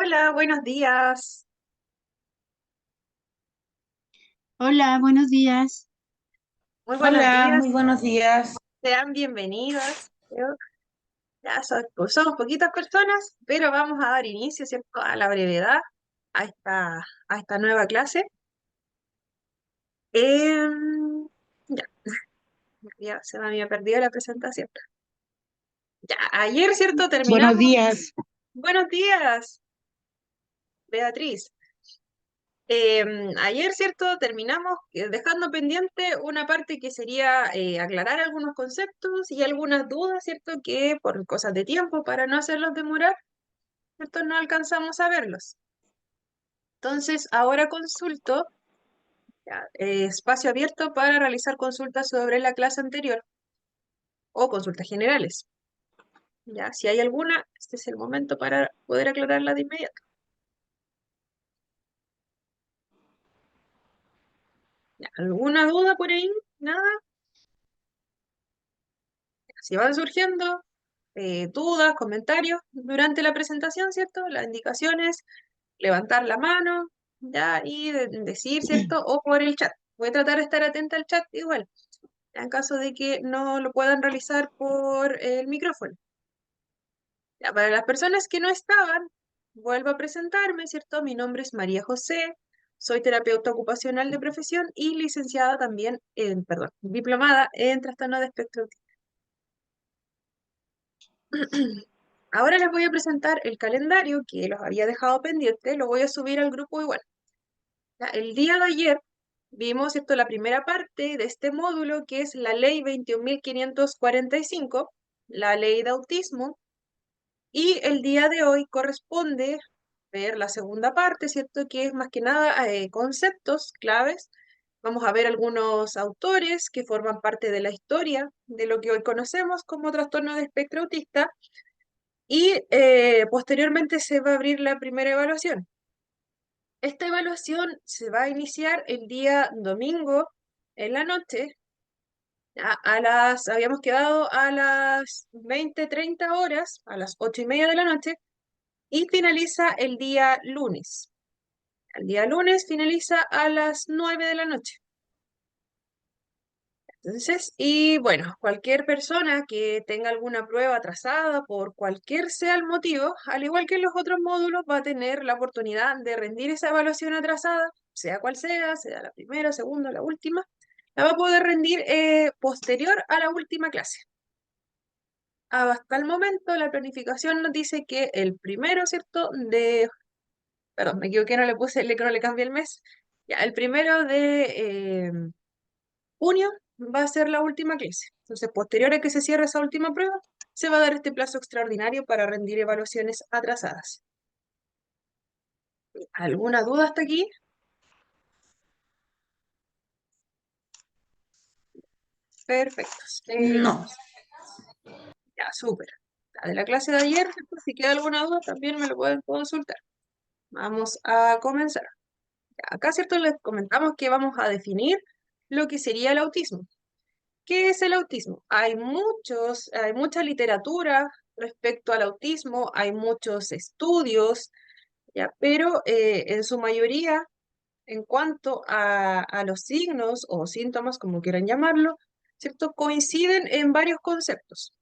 Hola, buenos días. Hola, buenos días. Muy buenos Hola, muy días. buenos días. Sean bienvenidas. Ya somos poquitas personas, pero vamos a dar inicio, ¿cierto?, a la brevedad a esta nueva clase. Em, ya, ya se me había perdido la presentación. Ya, ayer, ¿cierto?, Buenos terminamos. días. Buenos días, Beatriz. Ayer, ¿cierto?, terminamos dejando pendiente una parte que sería aclarar algunos conceptos y algunas dudas, ¿cierto?, que por cosas de tiempo, para no hacerlos demorar, ¿cierto?, no alcanzamos a verlos. Entonces, ahora consulto, ya, espacio abierto para realizar consultas sobre la clase anterior o consultas generales. Ya, si hay alguna, este es el momento para poder aclararla de inmediato. Ya, ¿alguna duda por ahí? ¿Nada? Si van surgiendo dudas, comentarios durante la presentación, ¿cierto? Las indicaciones, levantar la mano, ya, y decir, ¿cierto? O por el chat. Voy a tratar de estar atenta al chat igual, en caso de que no lo puedan realizar por el micrófono. Ya, para las personas que no estaban, vuelvo a presentarme, ¿cierto? Mi nombre es María José, soy terapeuta ocupacional de profesión y licenciada también perdón, diplomada en trastorno de espectro. Ahora les voy a presentar el calendario que los había dejado pendiente, lo voy a subir al grupo igual. Ya, el día de ayer vimos, ¿cierto?, la primera parte de este módulo, que es la ley 21.545, la ley de autismo, y el día de hoy corresponde ver la segunda parte, ¿cierto?, que es más que nada conceptos claves. Vamos a ver algunos autores que forman parte de la historia de lo que hoy conocemos como trastorno de espectro autista, y posteriormente se va a abrir la primera evaluación. Esta evaluación se va a iniciar el día domingo en la noche, habíamos quedado a las 20:30 horas, a las 8:30 de la noche, y finaliza el día lunes. El día lunes finaliza a las 9 de la noche. Entonces, y bueno, cualquier persona que tenga alguna prueba atrasada por cualquier sea el motivo, al igual que en los otros módulos, va a tener la oportunidad de rendir esa evaluación atrasada, sea cual sea la primera, segunda, la última, la va a poder rendir posterior a la última clase. Hasta el momento, la planificación nos dice que el primero, ¿cierto? Perdón, me equivoqué, no le cambié el mes. Ya, el primero de junio va a ser la última clase. Entonces, posterior a que se cierre esa última prueba, se va a dar este plazo extraordinario para rendir evaluaciones atrasadas. ¿Alguna duda hasta aquí? Perfecto. No, Seguimos. Ya, súper. La de la clase de ayer, ¿cierto? Si queda alguna duda, también me lo pueden consultar. Vamos a comenzar. Ya, acá, ¿cierto? Les comentamos que vamos a definir lo que sería el autismo. ¿Qué es el autismo? Hay mucha literatura respecto al autismo, hay muchos estudios, ¿ya? Pero en su mayoría, en cuanto a los signos o síntomas, como quieran llamarlo, ¿cierto?, coinciden en varios conceptos.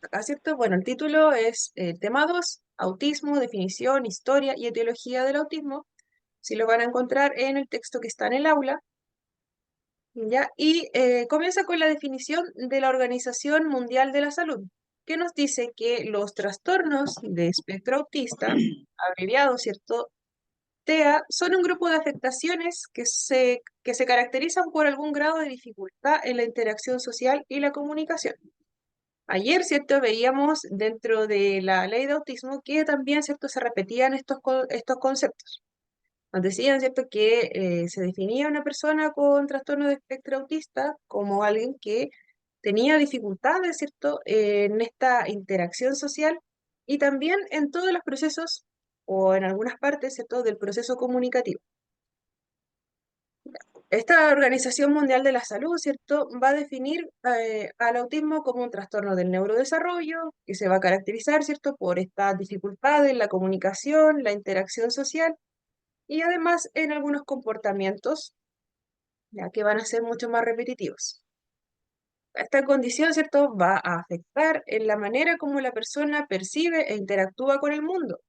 Acá, ¿cierto? Bueno, el título es tema 2, autismo, definición, historia y etiología del autismo. Si lo van a encontrar en el texto que está en el aula. ¿Ya? Y comienza con la definición de la Organización Mundial de la Salud, que nos dice que los trastornos de espectro autista, abreviado, ¿cierto?, TEA, son un grupo de afectaciones que se caracterizan por algún grado de dificultad en la interacción social y la comunicación. Ayer, ¿cierto?, veíamos dentro de la ley de autismo que también, ¿cierto?, se repetían estos conceptos. Nos decían, ¿cierto?, que se definía una persona con trastorno de espectro autista como alguien que tenía dificultades, ¿cierto?, en esta interacción social y también en todos los procesos o en algunas partes, ¿cierto?, del proceso comunicativo. Esta Organización Mundial de la Salud, ¿cierto?, va a definir al autismo como un trastorno del neurodesarrollo que se va a caracterizar, ¿cierto?, por estas dificultades en la comunicación, la interacción social y además en algunos comportamientos, ya que van a ser mucho más repetitivos. Esta condición, ¿cierto?, va a afectar en la manera como la persona percibe e interactúa con el mundo,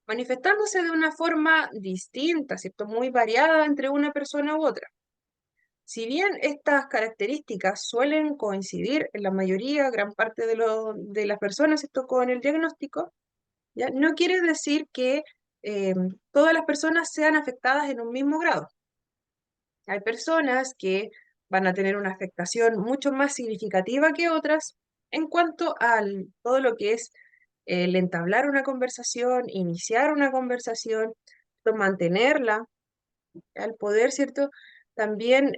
manifestándose de una forma distinta, ¿cierto?, muy variada entre una persona u otra. Si bien estas características suelen coincidir en la mayoría, gran parte de las personas, ¿cierto?, con el diagnóstico, ¿ya? No quiere decir que todas las personas sean afectadas en un mismo grado. Hay personas que van a tener una afectación mucho más significativa que otras en cuanto a todo lo que es el entablar una conversación, iniciar una conversación, mantenerla, al poder, ¿cierto? También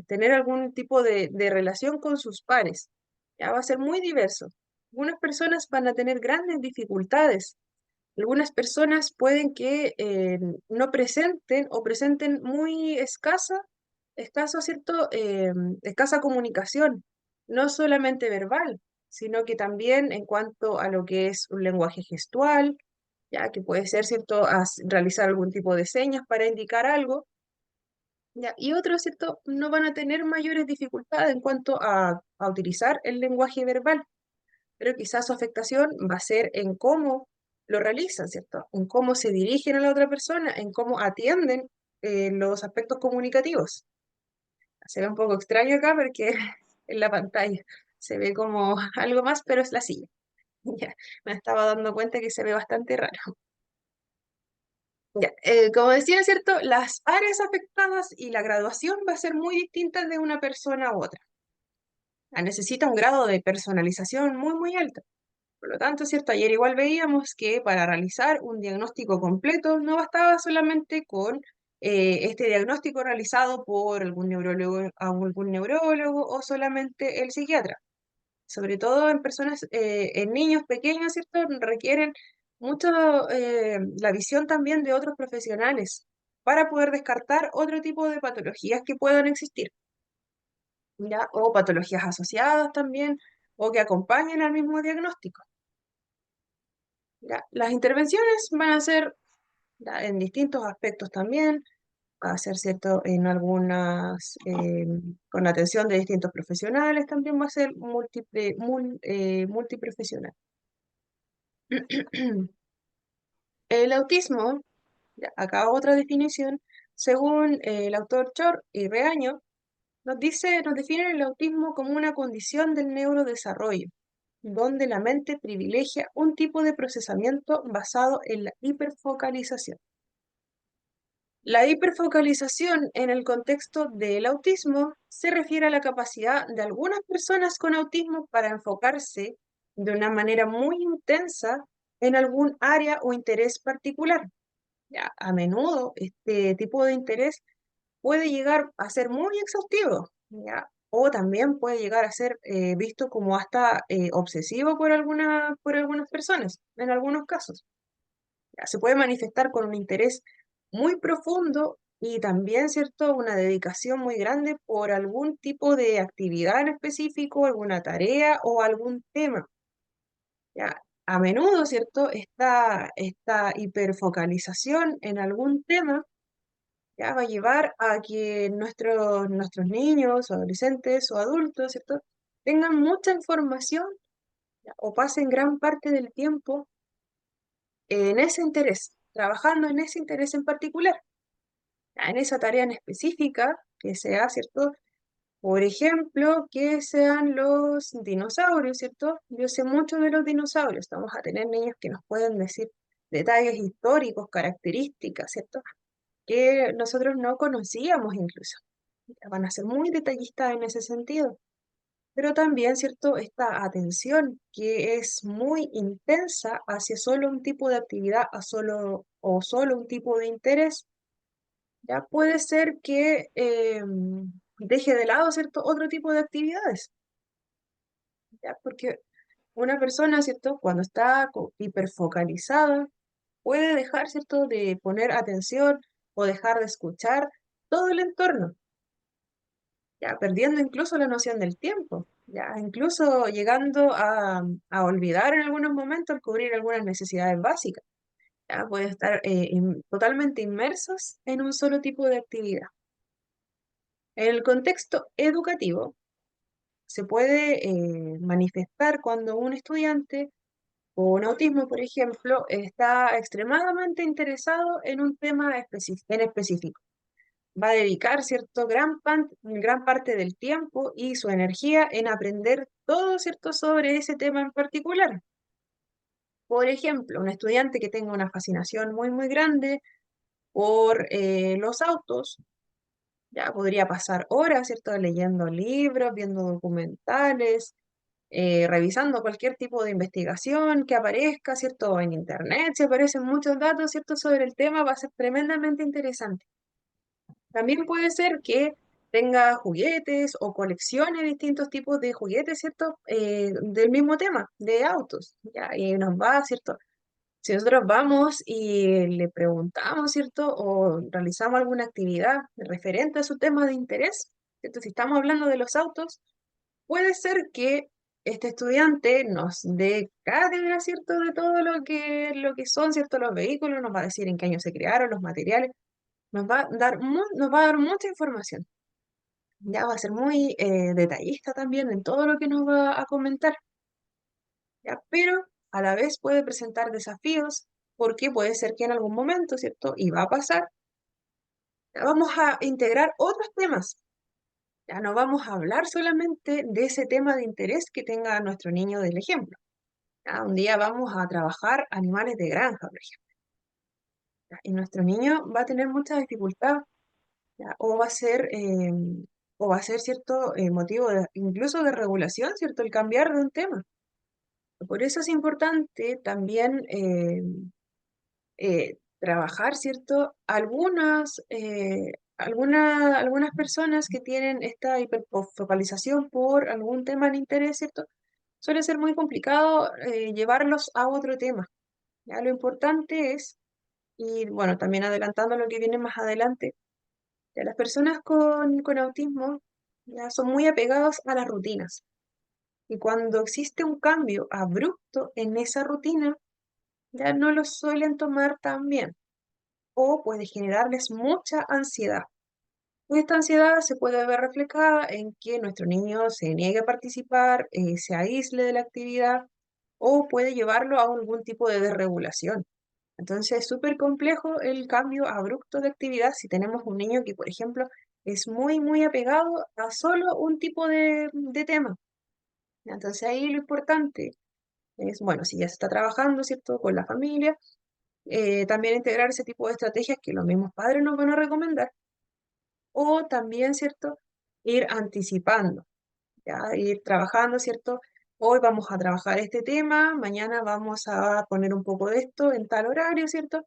tener algún tipo de relación con sus pares. Ya va a ser muy diverso. Algunas personas van a tener grandes dificultades. Algunas personas pueden que no presenten o presenten muy ¿cierto? Escasa comunicación, no solamente verbal, sino que también en cuanto a lo que es un lenguaje gestual, ya que puede ser, ¿cierto?, realizar algún tipo de señas para indicar algo, ya, y otros, ¿cierto?, no van a tener mayores dificultades en cuanto a utilizar el lenguaje verbal, pero quizás su afectación va a ser en cómo lo realizan, ¿cierto? En cómo se dirigen a la otra persona, en cómo atienden los aspectos comunicativos. Se ve un poco extraño acá porque en la pantalla se ve como algo más, pero es la silla. Ya, me estaba dando cuenta que se ve bastante raro. Ya, como decía, ¿cierto? Las áreas afectadas y la graduación va a ser muy distinta de una persona a otra. Necesita un grado de personalización muy, muy alto. Por lo tanto, ¿cierto? Ayer igual veíamos que para realizar un diagnóstico completo no bastaba solamente con este diagnóstico realizado por algún neurólogo o solamente el psiquiatra. Sobre todo en personas, en niños pequeños, ¿cierto? Requieren mucho la visión también de otros profesionales para poder descartar otro tipo de patologías que puedan existir, ¿ya? O patologías asociadas también, o que acompañen al mismo diagnóstico. ¿Ya? Las intervenciones van a ser, ¿ya?, en distintos aspectos también, va a ser, ¿cierto?, en algunas, con la atención de distintos profesionales, también va a ser multiprofesional. El autismo, ya, acá otra definición, según el autor Chor y Reaño, nos define el autismo como una condición del neurodesarrollo, donde la mente privilegia un tipo de procesamiento basado en la hiperfocalización. La hiperfocalización en el contexto del autismo se refiere a la capacidad de algunas personas con autismo para enfocarse de una manera muy intensa en algún área o interés particular. Ya, a menudo este tipo de interés puede llegar a ser muy exhaustivo, ¿ya? O también puede llegar a ser visto como hasta obsesivo por algunas personas, en algunos casos. Ya, se puede manifestar con un interés muy profundo y también, ¿cierto?, una dedicación muy grande por algún tipo de actividad en específico, alguna tarea o algún tema. Ya, a menudo, ¿cierto?, esta hiperfocalización en algún tema ya va a llevar a que nuestros niños, o adolescentes o adultos, ¿cierto?, tengan mucha información, ya, o pasen gran parte del tiempo en ese interés, trabajando en ese interés en particular, ya, en esa tarea en específica que sea, ¿cierto? Por ejemplo, que sean los dinosaurios, ¿cierto? Yo sé mucho de los dinosaurios, vamos a tener niños que nos pueden decir detalles históricos, características, ¿cierto?, que nosotros no conocíamos incluso. Van a ser muy detallistas en ese sentido. Pero también, ¿cierto?, esta atención que es muy intensa hacia solo un tipo de actividad, o solo un tipo de interés, ya puede ser que deje de lado, ¿cierto?, otro tipo de actividades, ¿ya? Porque una persona, ¿cierto?, cuando está hiperfocalizada, puede dejar, ¿cierto?, de poner atención o dejar de escuchar todo el entorno. ya perdiendo incluso la noción del tiempo, ya incluso llegando a olvidar en algunos momentos cubrir algunas necesidades básicas. Ya pueden estar totalmente inmersos en un solo tipo de actividad. En el contexto educativo, se puede manifestar cuando un estudiante con autismo, por ejemplo, está extremadamente interesado en un tema en específico. Va a dedicar, ¿cierto?, gran parte del tiempo y su energía en aprender todo, ¿cierto?, sobre ese tema en particular. Por ejemplo, un estudiante que tenga una fascinación muy, muy grande por los autos, ya podría pasar horas, ¿cierto?, leyendo libros, viendo documentales, revisando cualquier tipo de investigación que aparezca, ¿cierto? En internet, si aparecen muchos datos, ¿cierto? Sobre el tema, va a ser tremendamente interesante. También puede ser que tenga juguetes o coleccione distintos tipos de juguetes, ¿cierto? Del mismo tema, de autos, ¿ya? Y nos va, ¿cierto? Si nosotros vamos y le preguntamos, ¿cierto? O realizamos alguna actividad referente a su tema de interés, ¿cierto? Si estamos hablando de los autos, puede ser que este estudiante nos dé cátedra, ¿cierto?, de todo lo que son, ¿cierto?, los vehículos, nos va a decir en qué año se crearon, los materiales, nos va a dar mucha información. Ya va a ser muy detallista también en todo lo que nos va a comentar, ¿ya? Pero a la vez puede presentar desafíos, porque puede ser que en algún momento, ¿cierto?, y va a pasar, ya vamos a integrar otros temas. Ya no vamos a hablar solamente de ese tema de interés que tenga nuestro niño del ejemplo. Ya, un día vamos a trabajar animales de granja, por ejemplo, ya, y nuestro niño va a tener mucha dificultad, ya, o va a ser cierto motivo incluso de regulación, ¿cierto? El cambiar de un tema. Por eso es importante también trabajar, ¿cierto? Algunas personas que tienen esta hiperfocalización por algún tema de interés, ¿cierto? Suele ser muy complicado llevarlos a otro tema. Ya lo importante es, y bueno, también adelantando lo que viene más adelante, ya las personas con autismo ya son muy apegados a las rutinas. Y cuando existe un cambio abrupto en esa rutina, ya no lo suelen tomar tan bien o puede generarles mucha ansiedad. Esta ansiedad se puede ver reflejada en que nuestro niño se niegue a participar, se aísle de la actividad o puede llevarlo a algún tipo de desregulación. Entonces es súper complejo el cambio abrupto de actividad si tenemos un niño que, por ejemplo, es muy, muy apegado a solo un tipo de tema. Entonces ahí lo importante es, bueno, si ya se está trabajando, ¿cierto?, con la familia, también integrar ese tipo de estrategias que los mismos padres nos van a recomendar, o también, ¿cierto?, ir anticipando, ya, ir trabajando, ¿cierto? Hoy vamos a trabajar este tema, mañana vamos a poner un poco de esto en tal horario, ¿cierto?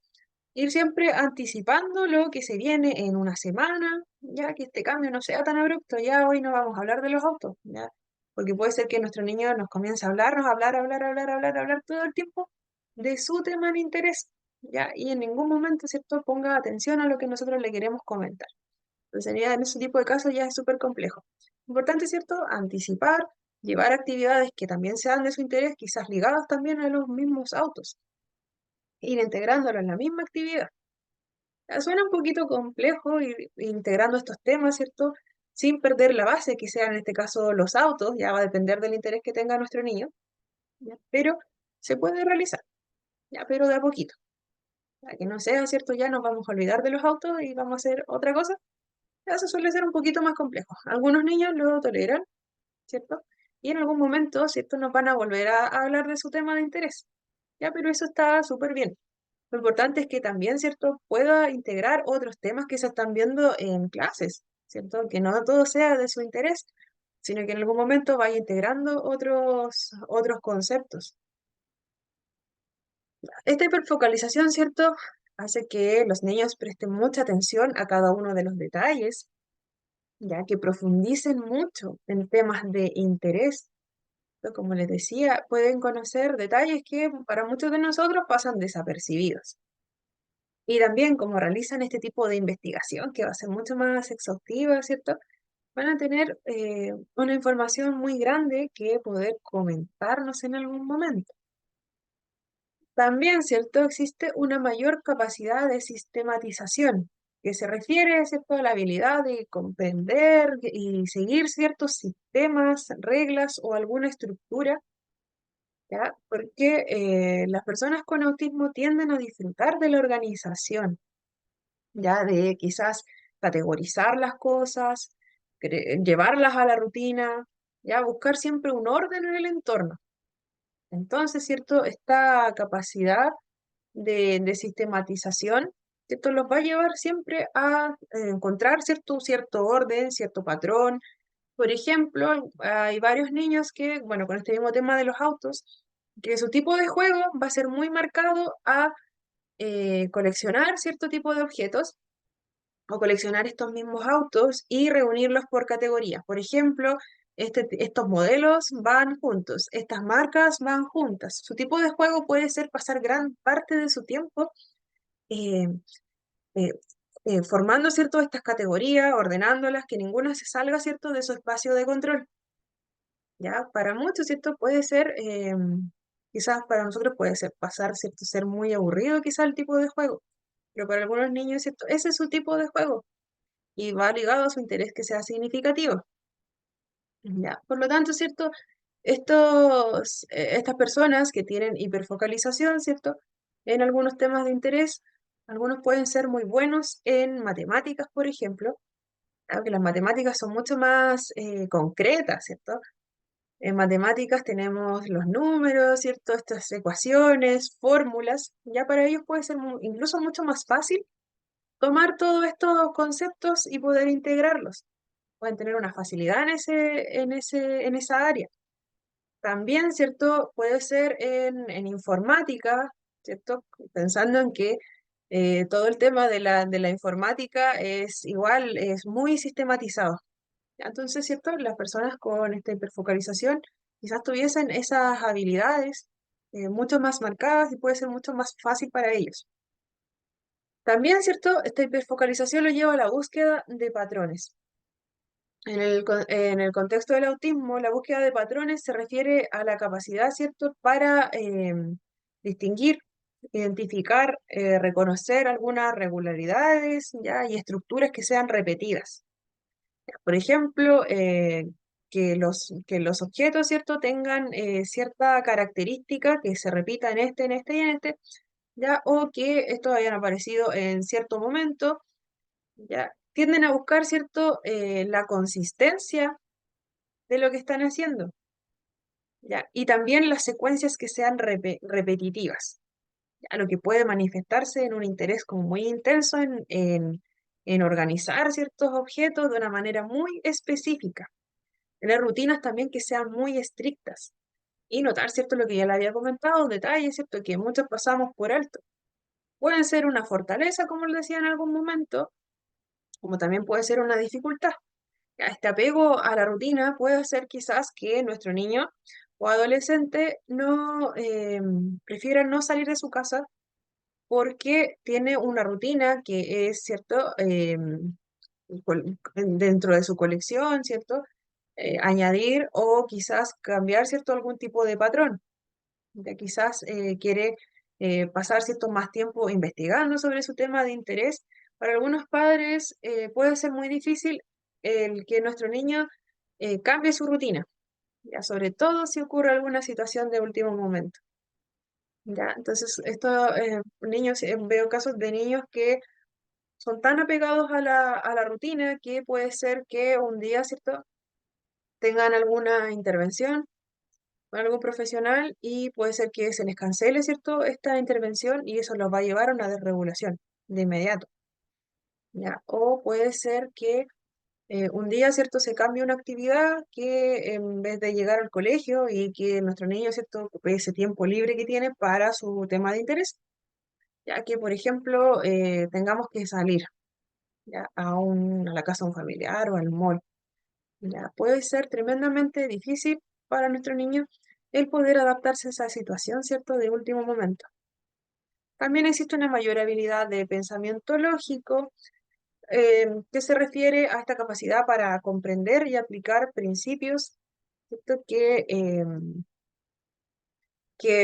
Ir siempre anticipando lo que se viene en una semana, ya que este cambio no sea tan abrupto, ya hoy no vamos a hablar de los autos, ya, porque puede ser que nuestro niño nos comience a hablarnos, hablar todo el tiempo de su tema de interés, ya, y en ningún momento, ¿cierto?, ponga atención a lo que nosotros le queremos comentar. Entonces, ya en ese tipo de casos ya es súper complejo. Importante, ¿cierto?, anticipar, llevar actividades que también sean de su interés, quizás ligadas también a los mismos autos, ir integrándolo en la misma actividad. Suena un poquito complejo ir integrando estos temas, ¿cierto? Sin perder la base, que sea en este caso los autos, ya va a depender del interés que tenga nuestro niño, ¿ya? Pero se puede realizar, ya, pero de a poquito. Para que no sea, ¿cierto? Ya nos vamos a olvidar de los autos y vamos a hacer otra cosa. Eso suele ser un poquito más complejo. Algunos niños lo toleran, ¿cierto? Y en algún momento, ¿cierto? Nos van a volver a hablar de su tema de interés, ya, pero eso está súper bien. Lo importante es que también, ¿cierto?, pueda integrar otros temas que se están viendo en clases, ¿cierto? Que no todo sea de su interés, sino que en algún momento vaya integrando otros conceptos. Esta hiperfocalización, ¿cierto?, hace que los niños presten mucha atención a cada uno de los detalles, ya que profundicen mucho en temas de interés. Como les decía, pueden conocer detalles que para muchos de nosotros pasan desapercibidos. Y también como realizan este tipo de investigación, que va a ser mucho más exhaustiva, ¿cierto? van a tener una información muy grande que poder comentarnos en algún momento. También, ¿cierto? Existe una mayor capacidad de sistematización, que se refiere, ¿cierto?, a la habilidad de comprender y seguir ciertos sistemas, reglas o alguna estructura, ¿ya? Porque las personas con autismo tienden a disfrutar de la organización, ya de quizás categorizar las cosas, llevarlas a la rutina, ya buscar siempre un orden en el entorno. Entonces, ¿cierto? Esta capacidad de sistematización, ¿cierto? Los va a llevar siempre a encontrar cierto orden, cierto patrón. Por ejemplo, hay varios niños que, bueno, con este mismo tema de los autos, que su tipo de juego va a ser muy marcado a coleccionar cierto tipo de objetos o coleccionar estos mismos autos y reunirlos por categorías. Por ejemplo, estos modelos van juntos, estas marcas van juntas. Su tipo de juego puede ser pasar gran parte de su tiempo eh, eh, formando, ¿cierto?, estas categorías, ordenándolas, que ninguna se salga, ¿cierto?, de su espacio de control. ¿Ya? Para muchos, ¿cierto?, puede ser, quizás para nosotros puede ser pasar, ¿cierto?, ser muy aburrido quizás el tipo de juego, pero para algunos niños, ¿cierto?, ese es su tipo de juego y va ligado a su interés que sea significativo. ¿Ya? Por lo tanto, ¿cierto? Estas personas que tienen hiperfocalización, ¿cierto? En algunos temas de interés, algunos pueden ser muy buenos en matemáticas, por ejemplo, aunque las matemáticas son mucho más concretas, ¿cierto? En matemáticas tenemos los números, ¿cierto? Estas ecuaciones, fórmulas, ya para ellos puede ser incluso mucho más fácil tomar todos estos conceptos y poder integrarlos. Pueden tener una facilidad en esa área. También, ¿cierto? Puede ser en informática, ¿cierto? Pensando en que todo el tema de la informática es igual, es muy sistematizado. Entonces, ¿cierto? Las personas con esta hiperfocalización quizás tuviesen esas habilidades mucho más marcadas y puede ser mucho más fácil para ellos. También, ¿cierto? Esta hiperfocalización lo lleva a la búsqueda de patrones. En el contexto del autismo, la búsqueda de patrones se refiere a la capacidad, ¿cierto?, para distinguir, identificar, reconocer algunas regularidades, ¿ya? Y estructuras que sean repetidas. Por ejemplo, que los objetos, ¿cierto?, tengan cierta característica que se repita en este y en este, ¿ya? O que estos hayan aparecido en cierto momento, ¿ya? Tienden a buscar, ¿cierto?, la consistencia de lo que están haciendo, ¿ya? Y también las secuencias que sean repetitivas, ¿ya? Lo que puede manifestarse en un interés como muy intenso en organizar ciertos objetos de una manera muy específica. Tener rutinas también que sean muy estrictas y notar, ¿cierto?, lo que ya le había comentado, detalles, ¿cierto?, que muchos pasamos por alto. Pueden ser una fortaleza, como les decía en algún momento, como también puede ser una dificultad. Este apego a la rutina puede hacer quizás que nuestro niño o adolescente no prefiera no salir de su casa porque tiene una rutina que es, ¿cierto? Dentro de su colección, ¿cierto? Añadir o quizás cambiar, ¿cierto? Algún tipo de patrón. Ya quizás quiere pasar, ¿cierto?, más tiempo investigando sobre su tema de interés. Para algunos padres puede ser muy difícil el que nuestro niño cambie su rutina, ya sobre todo si ocurre alguna situación de último momento. ¿Ya? Entonces, niños, veo casos de niños que son tan apegados a la rutina que puede ser que un día, ¿cierto?, tengan alguna intervención con algún profesional y puede ser que se les cancele, ¿cierto?, esta intervención y eso los va a llevar a una desregulación de inmediato, ¿ya? O puede ser que un día, ¿cierto?, se cambie una actividad que en vez de llegar al colegio y que nuestro niño, ¿cierto?, ocupe ese tiempo libre que tiene para su tema de interés, ya que, por ejemplo, tengamos que salir, ¿ya?, a la casa de un familiar o al mall, ¿ya? Puede ser tremendamente difícil para nuestro niño el poder adaptarse a esa situación, ¿cierto?, de último momento. También existe una mayor habilidad de pensamiento lógico, que se refiere a esta capacidad para comprender y aplicar principios, ¿cierto? Que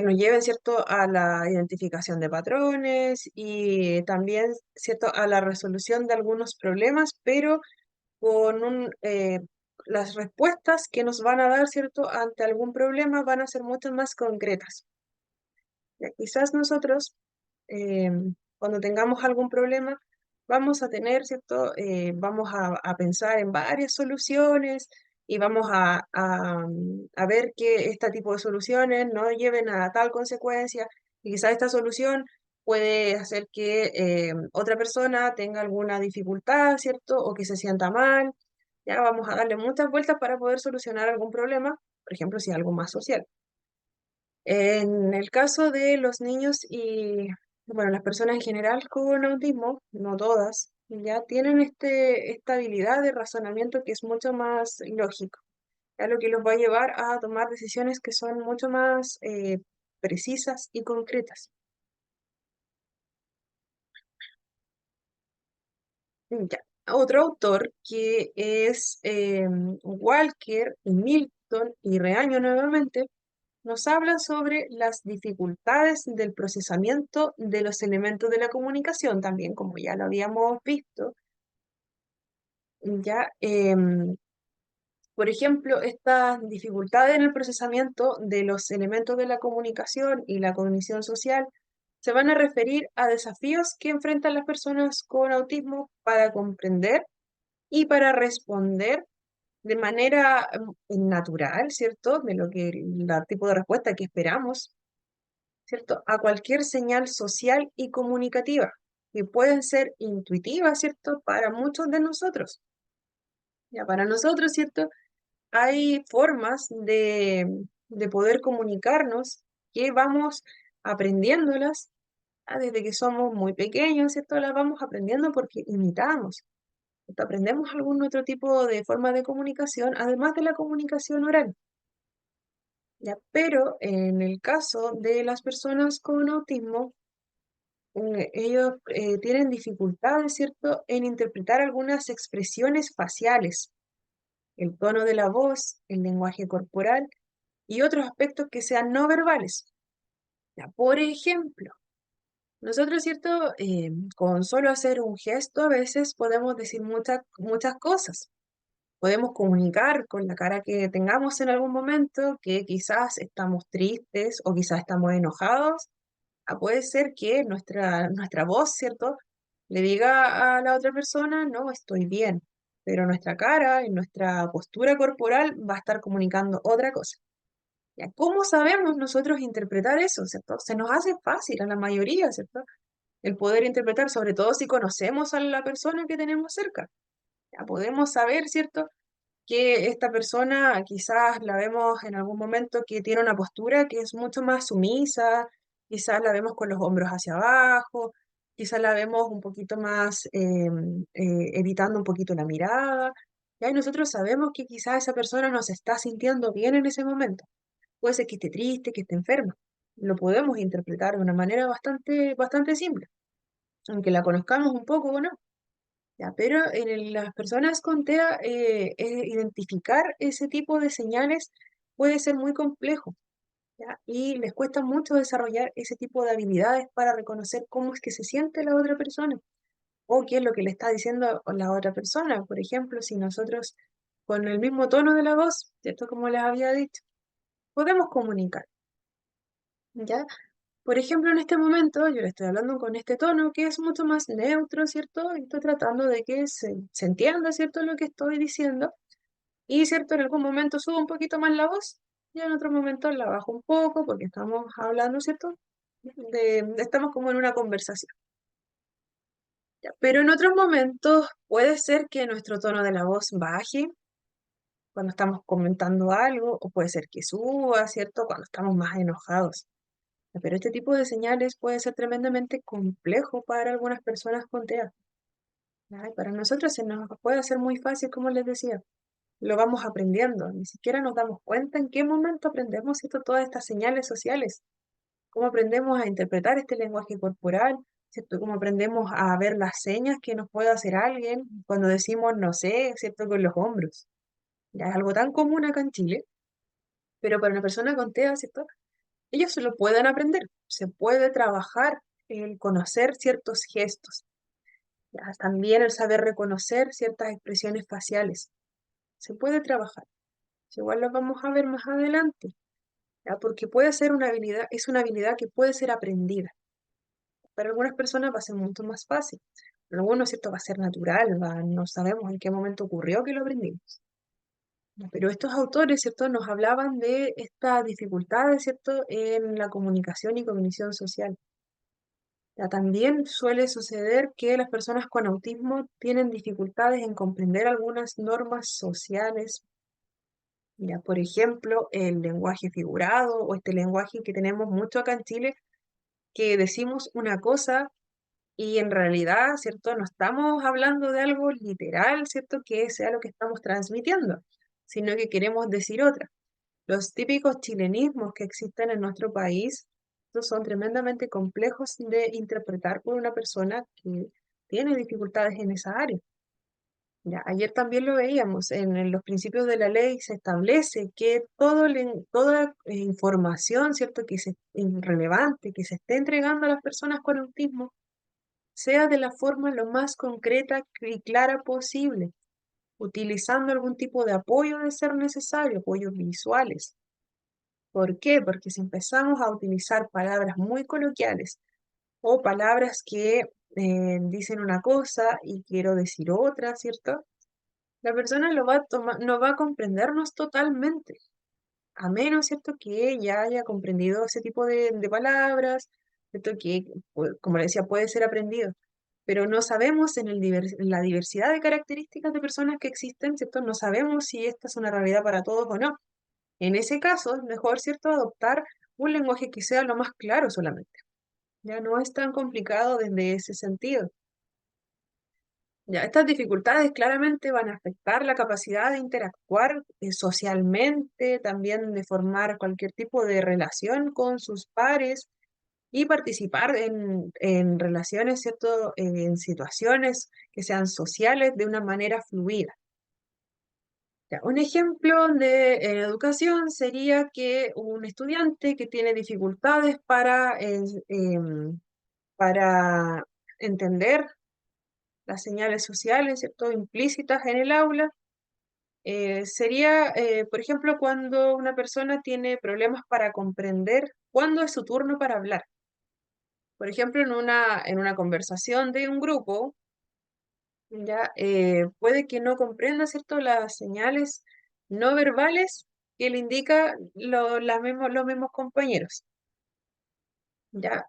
nos lleven, ¿cierto?, a la identificación de patrones y también, ¿cierto?, a la resolución de algunos problemas, pero con las respuestas que nos van a dar, ¿cierto?, ante algún problema van a ser mucho más concretas. Ya, quizás nosotros, eh, cuando tengamos algún problema, vamos a tener, ¿cierto? Vamos a pensar en varias soluciones y vamos a ver que este tipo de soluciones no lleven a tal consecuencia y quizás esta solución puede hacer que otra persona tenga alguna dificultad, ¿cierto? O que se sienta mal. Ya vamos a darle muchas vueltas para poder solucionar algún problema, por ejemplo, si es algo más social. En el caso de los niños y, bueno, las personas en general con autismo, no todas, ya tienen esta habilidad de razonamiento que es mucho más lógico, ya lo que los va a llevar a tomar decisiones que son mucho más precisas y concretas. Ya. Otro autor que es Walker y Milton y Reaño nuevamente nos habla sobre las dificultades del procesamiento de los elementos de la comunicación, también como ya lo habíamos visto. Ya, por ejemplo, estas dificultades en el procesamiento de los elementos de la comunicación y la cognición social se van a referir a desafíos que enfrentan las personas con autismo para comprender y para responder de manera natural, ¿cierto? De lo que el tipo de respuesta que esperamos, ¿cierto? A cualquier señal social y comunicativa, que pueden ser intuitivas, ¿cierto? Para muchos de nosotros. Ya para nosotros, ¿cierto? Hay formas de poder comunicarnos que vamos aprendiéndolas desde que somos muy pequeños, ¿cierto? Las vamos aprendiendo porque imitamos. ¿Cierto? Aprendemos algún otro tipo de forma de comunicación, además de la comunicación oral. ¿Ya? Pero en el caso de las personas con autismo, ellos tienen dificultades, ¿cierto?, en interpretar algunas expresiones faciales, el tono de la voz, el lenguaje corporal y otros aspectos que sean no verbales. Ya, por ejemplo, nosotros, ¿cierto?, con solo hacer un gesto a veces podemos decir muchas cosas. Podemos comunicar con la cara que tengamos en algún momento que quizás estamos tristes o quizás estamos enojados. Puede ser que nuestra voz, ¿cierto?, le diga a la otra persona, no, estoy bien, pero nuestra cara y nuestra postura corporal va a estar comunicando otra cosa. ¿Ya? ¿Cómo sabemos nosotros interpretar eso, ¿cierto? Se nos hace fácil a la mayoría, ¿cierto? El poder interpretar, sobre todo si conocemos a la persona que tenemos cerca. Ya podemos saber, ¿cierto?, que esta persona quizás la vemos en algún momento que tiene una postura que es mucho más sumisa, quizás la vemos con los hombros hacia abajo, quizás la vemos un poquito más evitando un poquito la mirada, y nosotros sabemos que quizás esa persona no se está sintiendo bien en ese momento. Puede ser que esté triste, que esté enferma. Lo podemos interpretar de una manera bastante simple, aunque la conozcamos un poco o no. Ya, pero las personas con TEA, identificar ese tipo de señales puede ser muy complejo, ¿ya? Y les cuesta mucho desarrollar ese tipo de habilidades para reconocer cómo es que se siente la otra persona o qué es lo que le está diciendo la otra persona. Por ejemplo, si nosotros con el mismo tono de la voz, ¿cierto? Como les había dicho, podemos comunicar, ¿ya? Por ejemplo, en este momento yo le estoy hablando con este tono que es mucho más neutro, ¿cierto? Y estoy tratando de que se entienda, ¿cierto?, lo que estoy diciendo. Y, ¿cierto?, en algún momento subo un poquito más la voz y en otro momento la bajo un poco porque estamos hablando, ¿cierto? Estamos como en una conversación. Ya, pero en otros momentos puede ser que nuestro tono de la voz baje cuando estamos comentando algo o puede ser que suba, ¿cierto?, cuando estamos más enojados. Pero este tipo de señales puede ser tremendamente complejo para algunas personas con TEA. Ay, para nosotros se nos puede hacer muy fácil, como les decía. Lo vamos aprendiendo, ni siquiera nos damos cuenta en qué momento aprendemos todas estas señales sociales, cómo aprendemos a interpretar este lenguaje corporal, ¿cierto? Cómo aprendemos a ver las señas que nos puede hacer alguien cuando decimos no sé, ¿cierto? Con los hombros. Ya es algo tan común acá en Chile, pero para una persona con TEA, ¿cierto? Ellos se lo pueden aprender, se puede trabajar el conocer ciertos gestos, ya, también el saber reconocer ciertas expresiones faciales, se puede trabajar. Igual lo vamos a ver más adelante, ya, porque puede ser una habilidad, es una habilidad que puede ser aprendida. Para algunas personas va a ser mucho más fácil, para algunos, ¿cierto? Va a ser natural, no sabemos en qué momento ocurrió que lo aprendimos. Ya, pero estos autores, ¿cierto? Nos hablaban de estas dificultades, ¿cierto? En la comunicación y cognición social. Ya, también suele suceder que las personas con autismo tienen dificultades en comprender algunas normas sociales. Ya, por ejemplo, el lenguaje figurado o este lenguaje que tenemos mucho acá en Chile, que decimos una cosa y en realidad, ¿cierto? No estamos hablando de algo literal, ¿cierto? Que sea lo que estamos transmitiendo, sino que queremos decir otra. Los típicos chilenismos que existen en nuestro país, estos son tremendamente complejos de interpretar por una persona que tiene dificultades en esa área. Ya, ayer también lo veíamos, en los principios de la ley se establece que toda información, ¿cierto?, relevante, que se esté entregando a las personas con autismo, sea de la forma lo más concreta y clara posible, utilizando algún tipo de apoyo de ser necesario, apoyos visuales. ¿Por qué? Porque si empezamos a utilizar palabras muy coloquiales o palabras que dicen una cosa y quiero decir otra, ¿cierto? La persona lo va a tomar, no va a comprendernos totalmente, a menos, ¿cierto?, que ella haya comprendido ese tipo de palabras, ¿cierto? Que, como le decía, puede ser aprendido, pero no sabemos en la diversidad de características de personas que existen, ¿cierto? No sabemos si esta es una realidad para todos o no. En ese caso, es mejor, ¿cierto?, adoptar un lenguaje que sea lo más claro solamente. Ya no es tan complicado desde ese sentido. Ya, estas dificultades claramente van a afectar la capacidad de interactuar socialmente, también de formar cualquier tipo de relación con sus pares y participar en relaciones, ¿cierto?, en situaciones que sean sociales de una manera fluida. Ya, un ejemplo de educación sería que un estudiante que tiene dificultades para entender las señales sociales, ¿cierto?, implícitas en el aula, sería, por ejemplo, cuando una persona tiene problemas para comprender cuándo es su turno para hablar. Por ejemplo, en una conversación de un grupo, ya puede que no comprenda, ¿cierto?, las señales no verbales que le indica los mismos compañeros. Ya,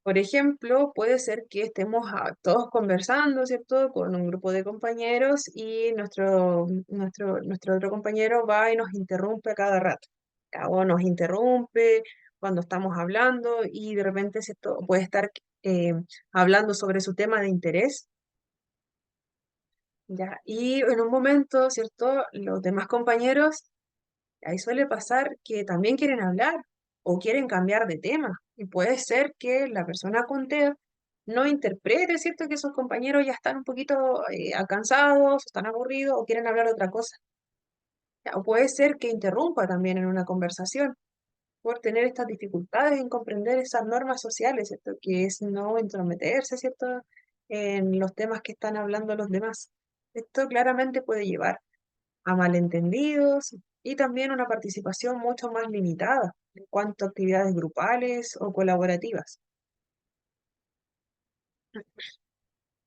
por ejemplo, puede ser que estemos todos conversando, ¿cierto?, con un grupo de compañeros y nuestro otro compañero va y nos interrumpe a cada rato. O nos interrumpe cuando estamos hablando y de repente, ¿cierto?, puede estar hablando sobre su tema de interés. Ya, y en un momento, ¿cierto? Los demás compañeros, ahí suele pasar que también quieren hablar o quieren cambiar de tema. Y puede ser que la persona con TEA no interprete, ¿cierto? Que sus compañeros ya están un poquito cansados, están aburridos o quieren hablar de otra cosa. Ya, o puede ser que interrumpa también en una conversación por tener estas dificultades en comprender esas normas sociales, ¿cierto? Que es no entrometerse, ¿cierto? En los temas que están hablando los demás. Esto claramente puede llevar a malentendidos y también una participación mucho más limitada en cuanto a actividades grupales o colaborativas.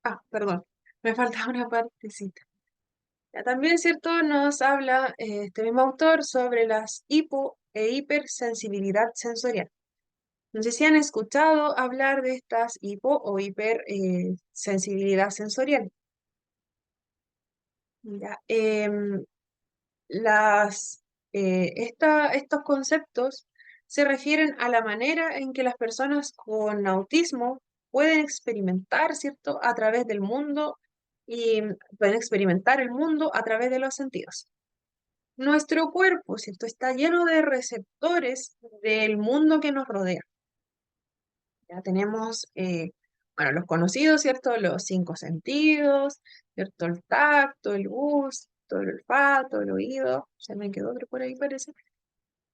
Ah, perdón, me falta una partecita. Ya, también, ¿cierto? Nos habla este mismo autor sobre las hipo e hipersensibilidad sensorial. No sé si han escuchado hablar de estas hipo o hipersensibilidad sensorial. Ya, estos conceptos se refieren a la manera en que las personas con autismo pueden experimentar, ¿cierto?, a través del mundo y pueden experimentar el mundo a través de los sentidos. Nuestro cuerpo, ¿cierto?, está lleno de receptores del mundo que nos rodea. Ya tenemos Bueno, los conocidos, ¿cierto? Los cinco sentidos, ¿cierto? El tacto, el gusto, el olfato, el oído. Se me quedó otro por ahí, parece.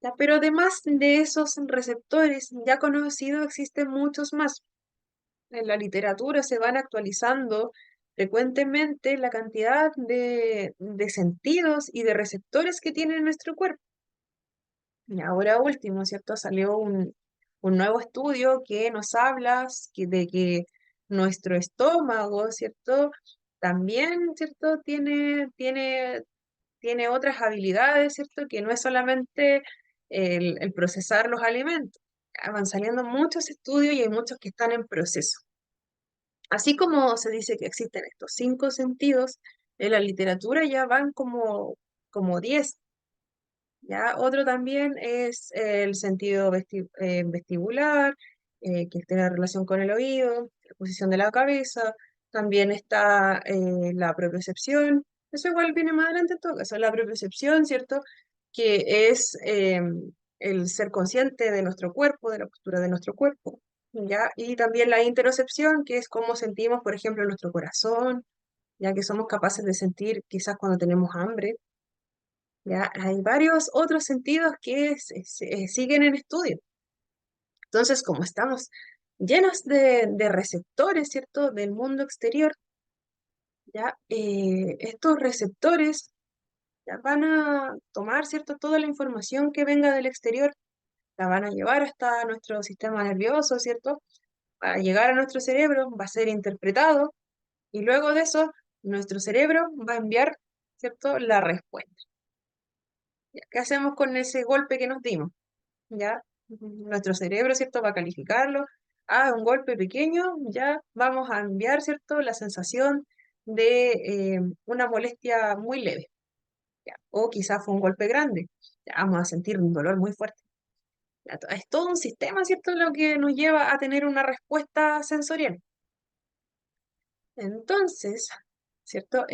Ya, pero además de esos receptores ya conocidos, existen muchos más. En la literatura se van actualizando frecuentemente la cantidad de sentidos y de receptores que tiene nuestro cuerpo. Y ahora último, ¿cierto? Salió un nuevo estudio que nos habla de que nuestro estómago, ¿cierto? También, ¿cierto? Tiene otras habilidades, ¿cierto? Que no es solamente el procesar los alimentos. Ya van saliendo muchos estudios y hay muchos que están en proceso. Así como se dice que existen estos cinco sentidos, en la literatura ya van como 10. ¿Ya? Otro también es el sentido vestibular, que tiene relación con el oído, la posición de la cabeza. También está la propiocepción. Eso igual viene más adelante en todo caso. La propiocepción, ¿cierto? Que es el ser consciente de nuestro cuerpo, de la postura de nuestro cuerpo. ¿Ya? Y también la interocepción, que es cómo sentimos, por ejemplo, nuestro corazón, ya que somos capaces de sentir quizás cuando tenemos hambre. ¿Ya? Hay varios otros sentidos que siguen en estudio. Entonces, como estamos llenos de receptores, ¿cierto? Del mundo exterior, ¿ya? Estos receptores ya van a tomar, ¿cierto? Toda la información que venga del exterior, la van a llevar hasta nuestro sistema nervioso, ¿cierto? Va a llegar a nuestro cerebro, va a ser interpretado y luego de eso, nuestro cerebro va a enviar, ¿cierto? La respuesta. ¿Ya? ¿Qué hacemos con ese golpe que nos dimos? ¿Ya? Nuestro cerebro, ¿cierto? Va a calificarlo. Ah, un golpe pequeño, ya vamos a enviar, ¿cierto? La sensación de una molestia muy leve, ¿ya? O quizás fue un golpe grande, ya vamos a sentir un dolor muy fuerte. Ya, es todo un sistema, ¿cierto? Lo que nos lleva a tener una respuesta sensorial. Entonces, ¿cierto?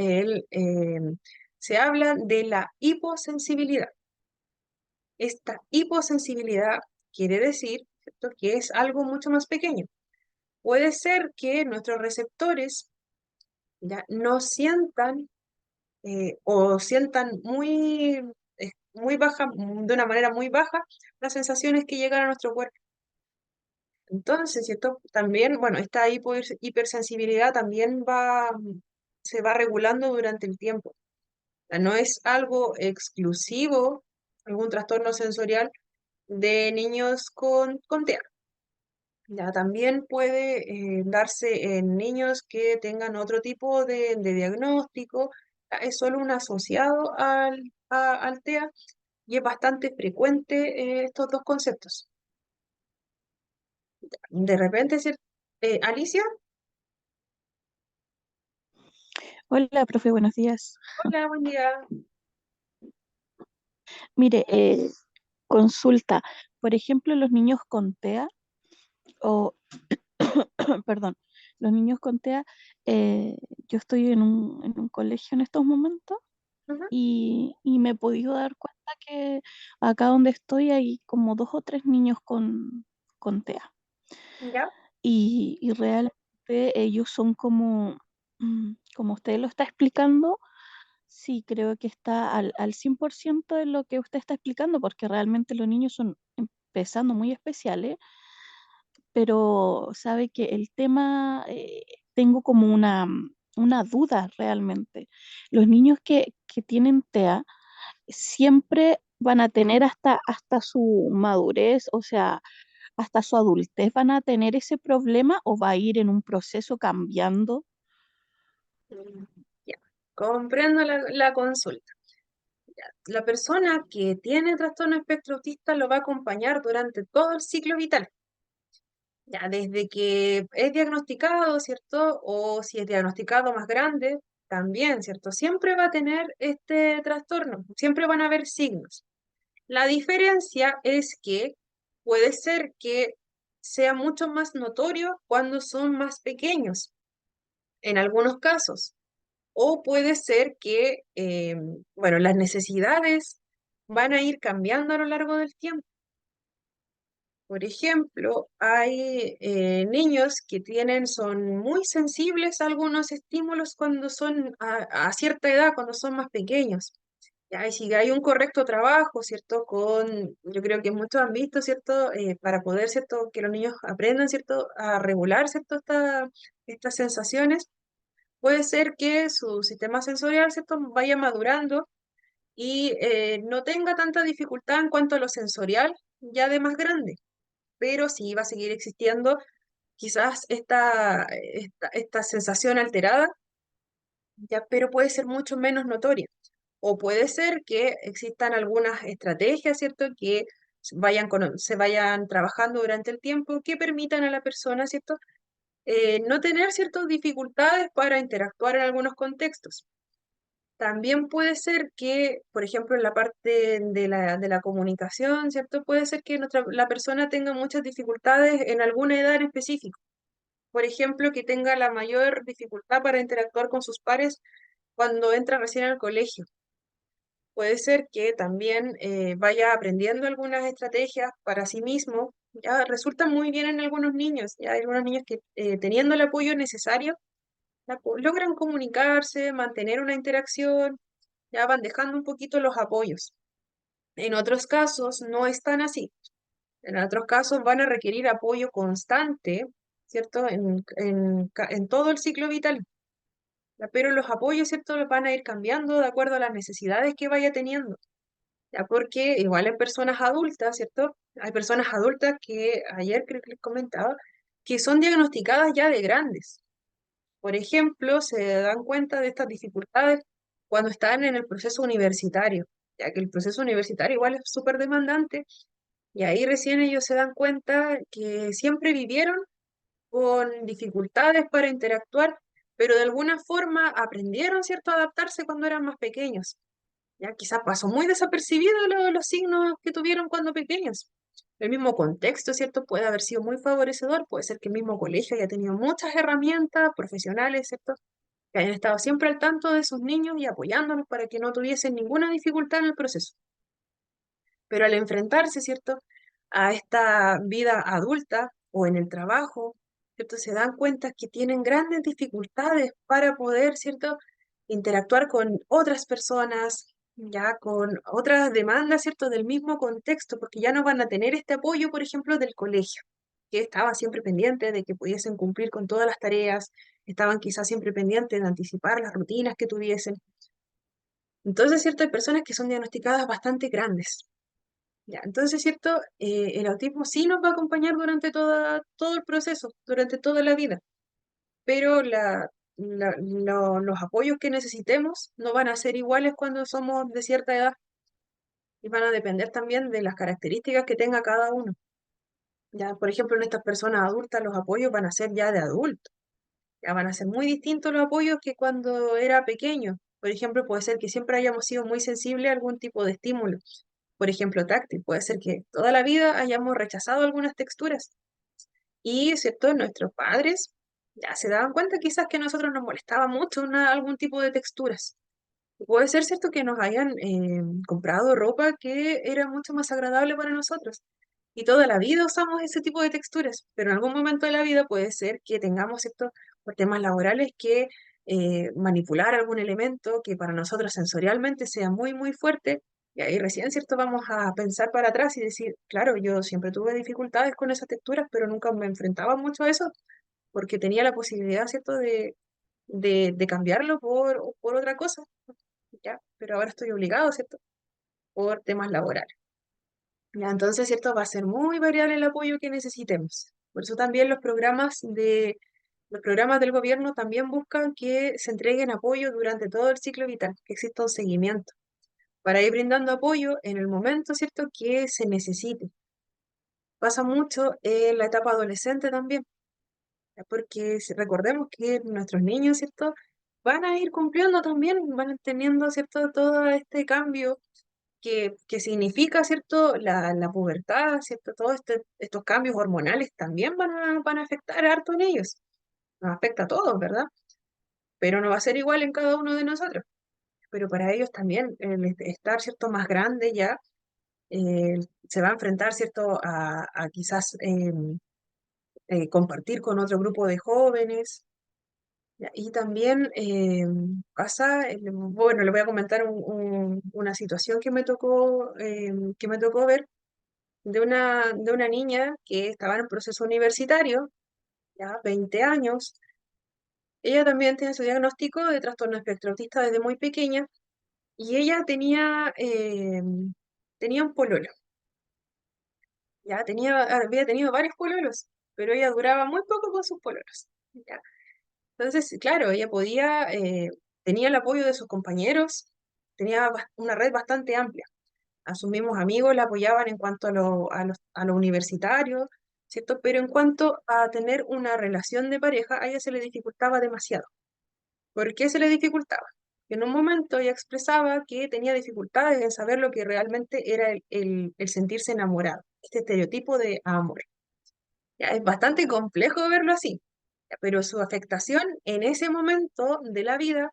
Se habla de la hiposensibilidad. Esta hiposensibilidad quiere decir, ¿cierto?, que es algo mucho más pequeño. Puede ser que nuestros receptores ya no sientan o sientan muy baja, de una manera muy baja, las sensaciones que llegan a nuestro cuerpo. Entonces, ¿cierto? También, bueno, esta hipersensibilidad también se va regulando durante el tiempo. O sea, no es algo exclusivo, algún trastorno sensorial de niños con TEA. Ya también puede darse en niños que tengan otro tipo de diagnóstico. Es solo un asociado al TEA y es bastante frecuente estos dos conceptos. De repente, Alicia, Hola, profe, buenos días. hola, buen día. Mire, consulta, por ejemplo, los niños con TEA, o, perdón, los niños con TEA, eh, yo estoy en un colegio en estos momentos Ujú. y me he podido dar cuenta que acá donde estoy hay como 2 o 3 niños con TEA ¿Ya? y realmente ellos son como usted lo está explicando. Sí, creo que está al 100% de lo que usted está explicando, porque realmente los niños son empezando muy especiales, pero sabe que el tema, tengo como una duda realmente. Los niños que tienen TEA siempre van a tener hasta su madurez, o sea, hasta su adultez, van a tener ese problema o va a ir en un proceso cambiando. Mm, ya. Comprendo la consulta. La persona que tiene trastorno espectro autista lo va a acompañar durante todo el ciclo vital. Ya desde que es diagnosticado, ¿cierto? O si es diagnosticado más grande, también, ¿cierto? Siempre va a tener este trastorno, siempre van a haber signos. La diferencia es que puede ser que sea mucho más notorio cuando son más pequeños, en algunos casos, o puede ser que, bueno, las necesidades van a ir cambiando a lo largo del tiempo. Por ejemplo, hay niños que son muy sensibles a algunos estímulos cuando son a cierta edad, cuando son más pequeños. Ya, y si hay un correcto trabajo, ¿cierto? Yo creo que muchos han visto, ¿cierto? Para poder, ¿cierto? Que los niños aprendan, ¿cierto? A regular, ¿cierto? Estas sensaciones, puede ser que su sistema sensorial, ¿cierto? Vaya madurando y no tenga tanta dificultad en cuanto a lo sensorial ya de más grande, pero sí va a seguir existiendo quizás esta sensación alterada, ya, pero puede ser mucho menos notoria. O puede ser que existan algunas estrategias, ¿cierto? Que se vayan trabajando durante el tiempo que permitan a la persona, ¿cierto? No tener ciertas dificultades para interactuar en algunos contextos. También puede ser que, por ejemplo, en la parte de la comunicación, ¿cierto? Puede ser que la persona tenga muchas dificultades en alguna edad en específico. Por ejemplo, que tenga la mayor dificultad para interactuar con sus pares cuando entra recién al colegio. Puede ser que también vaya aprendiendo algunas estrategias para sí mismo. Ya resulta muy bien en algunos niños. Ya hay algunos niños que teniendo el apoyo necesario, logran comunicarse, mantener una interacción, ya van dejando un poquito los apoyos. En otros casos no es tan así. En otros casos van a requerir apoyo constante, ¿cierto? En todo el ciclo vital. Ya, pero los apoyos, ¿cierto? Los van a ir cambiando de acuerdo a las necesidades que vaya teniendo. Ya, porque igual en personas adultas, ¿cierto? Hay personas adultas que ayer creo que les comentaba que son diagnosticadas ya de grandes. Por ejemplo, se dan cuenta de estas dificultades cuando están en el proceso universitario, ya que el proceso universitario igual es súper demandante y ahí recién ellos se dan cuenta que siempre vivieron con dificultades para interactuar, pero de alguna forma aprendieron, ¿cierto?, a adaptarse cuando eran más pequeños. Ya quizás pasó muy desapercibido los signos que tuvieron cuando pequeños. El mismo contexto, ¿cierto? Puede haber sido muy favorecedor, puede ser que el mismo colegio haya tenido muchas herramientas profesionales, ¿cierto? Que hayan estado siempre al tanto de sus niños y apoyándolos para que no tuviesen ninguna dificultad en el proceso. Pero al enfrentarse, ¿cierto? A esta vida adulta o en el trabajo, ¿cierto? Se dan cuenta que tienen grandes dificultades para poder, ¿cierto? Interactuar con otras personas, ya con otras demandas, ¿cierto? Del mismo contexto, porque ya no van a tener este apoyo, por ejemplo, del colegio, que estaba siempre pendiente de que pudiesen cumplir con todas las tareas, estaban quizás siempre pendientes de anticipar las rutinas que tuviesen. Entonces, ¿cierto? Hay personas que son diagnosticadas bastante grandes. Ya, entonces, ¿cierto? El autismo sí nos va a acompañar durante todo el proceso, durante toda la vida, pero los apoyos que necesitemos no van a ser iguales cuando somos de cierta edad y van a depender también de las características que tenga cada uno. Ya, por ejemplo, en estas personas adultas los apoyos van a ser ya de adulto, ya van a ser muy distintos los apoyos que cuando era pequeño. Por ejemplo, puede ser que siempre hayamos sido muy sensibles a algún tipo de estímulo. Por ejemplo, táctil. Puede ser que toda la vida hayamos rechazado algunas texturas. Y, ¿cierto? Nuestros padres ya se daban cuenta quizás que a nosotros nos molestaba mucho algún tipo de texturas. Y puede ser, ¿cierto? Que nos hayan comprado ropa que era mucho más agradable para nosotros. Y toda la vida usamos ese tipo de texturas, pero en algún momento de la vida puede ser que tengamos, ¿cierto? Por temas laborales que manipular algún elemento que para nosotros sensorialmente sea muy, muy fuerte. Y ahí recién, ¿cierto? Vamos a pensar para atrás y decir, claro, yo siempre tuve dificultades con esas texturas, pero nunca me enfrentaba mucho a eso, porque tenía la posibilidad, ¿cierto? De cambiarlo por otra cosa, ¿ya? Pero ahora estoy obligado, ¿cierto? Por temas laborales. Ya, entonces, ¿cierto? Va a ser muy variable el apoyo que necesitemos. Por eso también los programas del gobierno también buscan que se entreguen apoyo durante todo el ciclo vital, que exista un seguimiento, para ir brindando apoyo en el momento, ¿cierto?, que se necesite. Pasa mucho en la etapa adolescente también, ya, porque recordemos que nuestros niños, ¿cierto?, van a ir cumpliendo también, van teniendo, ¿cierto?, todo este cambio que significa, ¿cierto?, la pubertad, ¿cierto? Todos estos cambios hormonales también van a afectar harto en ellos. Nos afecta a todos, ¿verdad? Pero no va a ser igual en cada uno de nosotros. Pero para ellos también, el estar, ¿cierto?, más grande ya, se va a enfrentar, ¿cierto?, a quizás compartir con otro grupo de jóvenes. Ya, y también pasa, bueno, le voy a comentar una situación que me tocó ver de una niña que estaba en proceso universitario, ya 20 años. Ella también tiene su diagnóstico de trastorno espectro autista desde muy pequeña y ella tenía un pololo, ya había tenido varios pololos, pero ella duraba muy poco con sus pololos. ¿Ya? Entonces, claro, ella tenía el apoyo de sus compañeros, tenía una red bastante amplia. A sus mismos amigos la apoyaban en cuanto a lo universitario, ¿cierto? Pero en cuanto a tener una relación de pareja, a ella se le dificultaba demasiado. ¿Por qué se le dificultaba? En un momento ella expresaba que tenía dificultades en saber lo que realmente era el sentirse enamorado, este estereotipo de amor. Ya, es bastante complejo verlo así, ya, pero su afectación en ese momento de la vida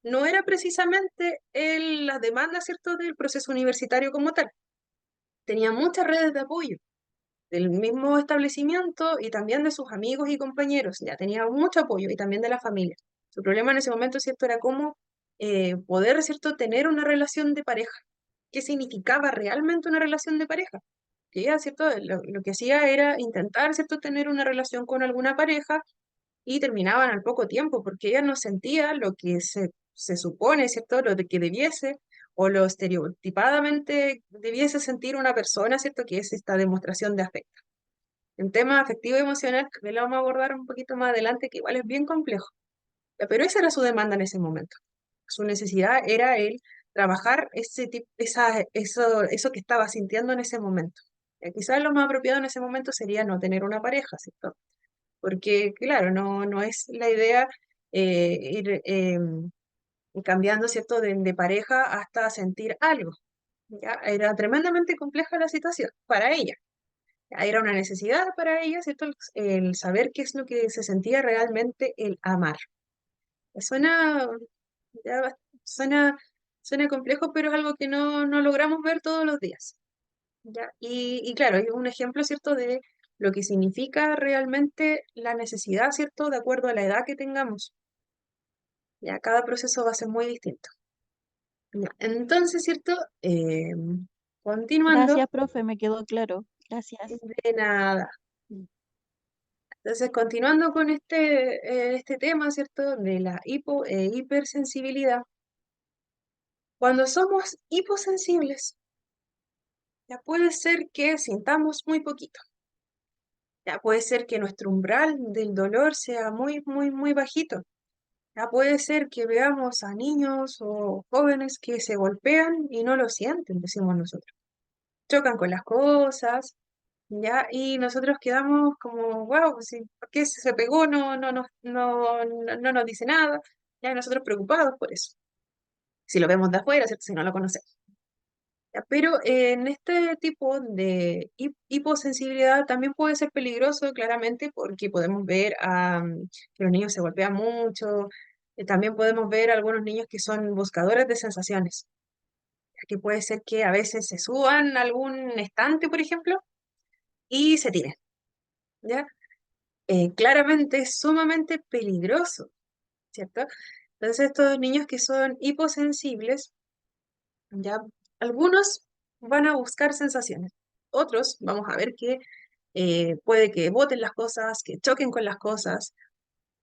no era precisamente las demandas, ¿cierto?, del proceso universitario como tal. Tenía muchas redes de apoyo del mismo establecimiento y también de sus amigos y compañeros. Ya tenía mucho apoyo y también de la familia. Su problema en ese momento, ¿cierto?, era cómo poder, ¿cierto?, tener una relación de pareja. ¿Qué significaba realmente una relación de pareja? Que ella, ¿cierto?, lo que hacía era intentar, ¿cierto?, tener una relación con alguna pareja y terminaban al poco tiempo porque ella no sentía lo que se supone, ¿cierto?, lo de que debiese o lo estereotipadamente debiese sentir una persona, ¿cierto?, que es esta demostración de afecto. En tema afectivo y emocional, que lo vamos a abordar un poquito más adelante, que igual es bien complejo. Ya, pero esa era su demanda en ese momento. Su necesidad era el trabajar eso que estaba sintiendo en ese momento. Quizás lo más apropiado en ese momento sería no tener una pareja, ¿cierto? Porque, claro, no es la idea ir cambiando, ¿cierto?, de pareja hasta sentir algo. ¿Ya? Era tremendamente compleja la situación para ella. Ya, era una necesidad para ella, ¿cierto?, el saber qué es lo que se sentía realmente el amar. Suena, ya suena, suena complejo, pero es algo que no logramos ver todos los días. ¿Ya? Y claro, es un ejemplo, ¿cierto?, de lo que significa realmente la necesidad, ¿cierto?, de acuerdo a la edad que tengamos. Ya, cada proceso va a ser muy distinto. Ya, entonces, ¿cierto? Continuando, Gracias, profe, me quedó claro. Gracias. de nada. Entonces, continuando con este tema, ¿cierto?, de la hipersensibilidad. Cuando somos hiposensibles, ya puede ser que sintamos muy poquito. Ya puede ser que nuestro umbral del dolor sea muy, muy, muy bajito. Ya puede ser que veamos a niños o jóvenes que se golpean y no lo sienten, decimos nosotros. Chocan con las cosas, ¿ya? Y nosotros quedamos como, wow, ¿por qué se pegó? No nos dice nada. Ya, y nosotros preocupados por eso. Si lo vemos de afuera, ¿cierto? Si no lo conocemos. Ya, pero en este tipo de hiposensibilidad también puede ser peligroso, claramente, porque podemos ver que los niños se golpean mucho. También podemos ver algunos niños que son buscadores de sensaciones. Que puede ser que a veces se suban a algún estante, por ejemplo, y se tiren. ¿Ya? Claramente es sumamente peligroso, ¿cierto? Entonces estos niños que son hiposensibles, ya algunos van a buscar sensaciones, otros vamos a ver que puede que boten las cosas, que choquen con las cosas.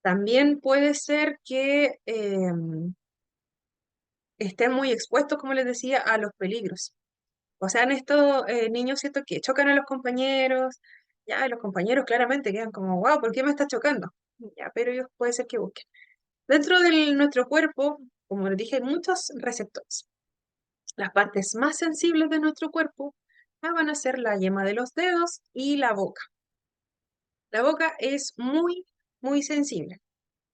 También puede ser que estén muy expuestos, como les decía, a los peligros. O sea, en estos niños, ¿cierto?, que chocan a los compañeros, ya los compañeros claramente quedan como, wow, ¿por qué me está chocando? Ya, pero ellos puede ser que busquen. Dentro de nuestro cuerpo, como les dije, hay muchos receptores. Las partes más sensibles de nuestro cuerpo van a ser la yema de los dedos y la boca. La boca es muy, muy sensible.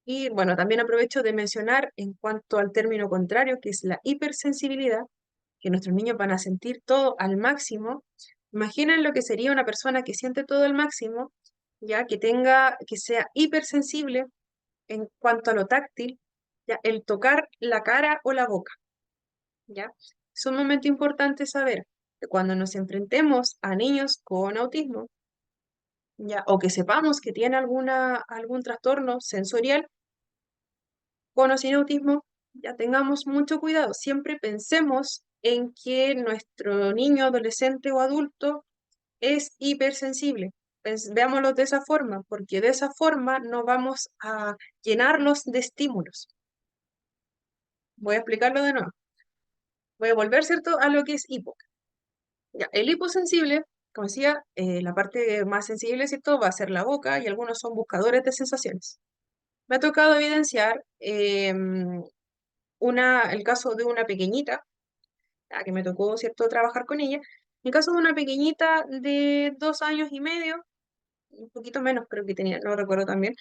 Y bueno, también aprovecho de mencionar en cuanto al término contrario, que es la hipersensibilidad, que nuestros niños van a sentir todo al máximo. Imaginen lo que sería una persona que siente todo al máximo, ya que sea hipersensible en cuanto a lo táctil, ya el tocar la cara o la boca, ya. Es sumamente importante saber. cuando nos enfrentemos a niños con autismo, ya, o que sepamos que tiene algún trastorno sensorial con o sin autismo, ya tengamos mucho cuidado. Siempre pensemos en que nuestro niño, adolescente o adulto es hipersensible. Veámoslo de esa forma, porque de esa forma no vamos a llenarlos de estímulos. Voy a explicarlo de nuevo. Voy a volver, ¿cierto?, a lo que es hipo. Ya, el hiposensible, como decía, la parte más sensible, ¿cierto?, va a ser la boca y algunos son buscadores de sensaciones. Me ha tocado evidenciar el caso de una pequeñita, ya que me tocó, ¿cierto?, trabajar con ella. El caso de una pequeñita de 2 años y medio, un poquito menos creo que tenía, no recuerdo también,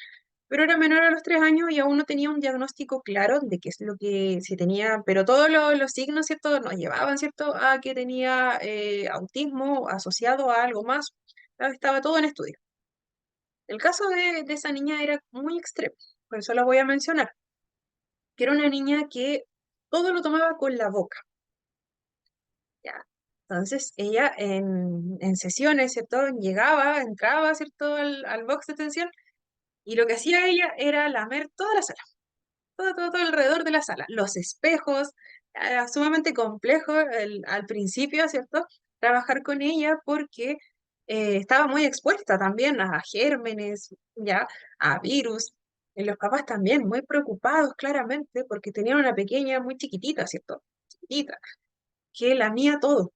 pero era menor a los 3 años y aún no tenía un diagnóstico claro de qué es lo que se tenía, pero todos los signos, ¿cierto?, nos llevaban, ¿cierto?, a que tenía autismo asociado a algo más. Estaba todo en estudio. El caso de esa niña era muy extremo, por eso la voy a mencionar, que era una niña que todo lo tomaba con la boca, ¿ya? Entonces ella en sesiones, ¿cierto?, entraba, ¿cierto?, al box de atención y lo que hacía ella era lamer toda la sala. Todo alrededor de la sala. Los espejos, era sumamente complejo al principio, ¿cierto? Trabajar con ella porque estaba muy expuesta también a gérmenes, ya, a virus. Y los papás también muy preocupados, claramente, porque tenían una pequeña muy chiquitita, ¿cierto? Chiquitita, que lamía todo.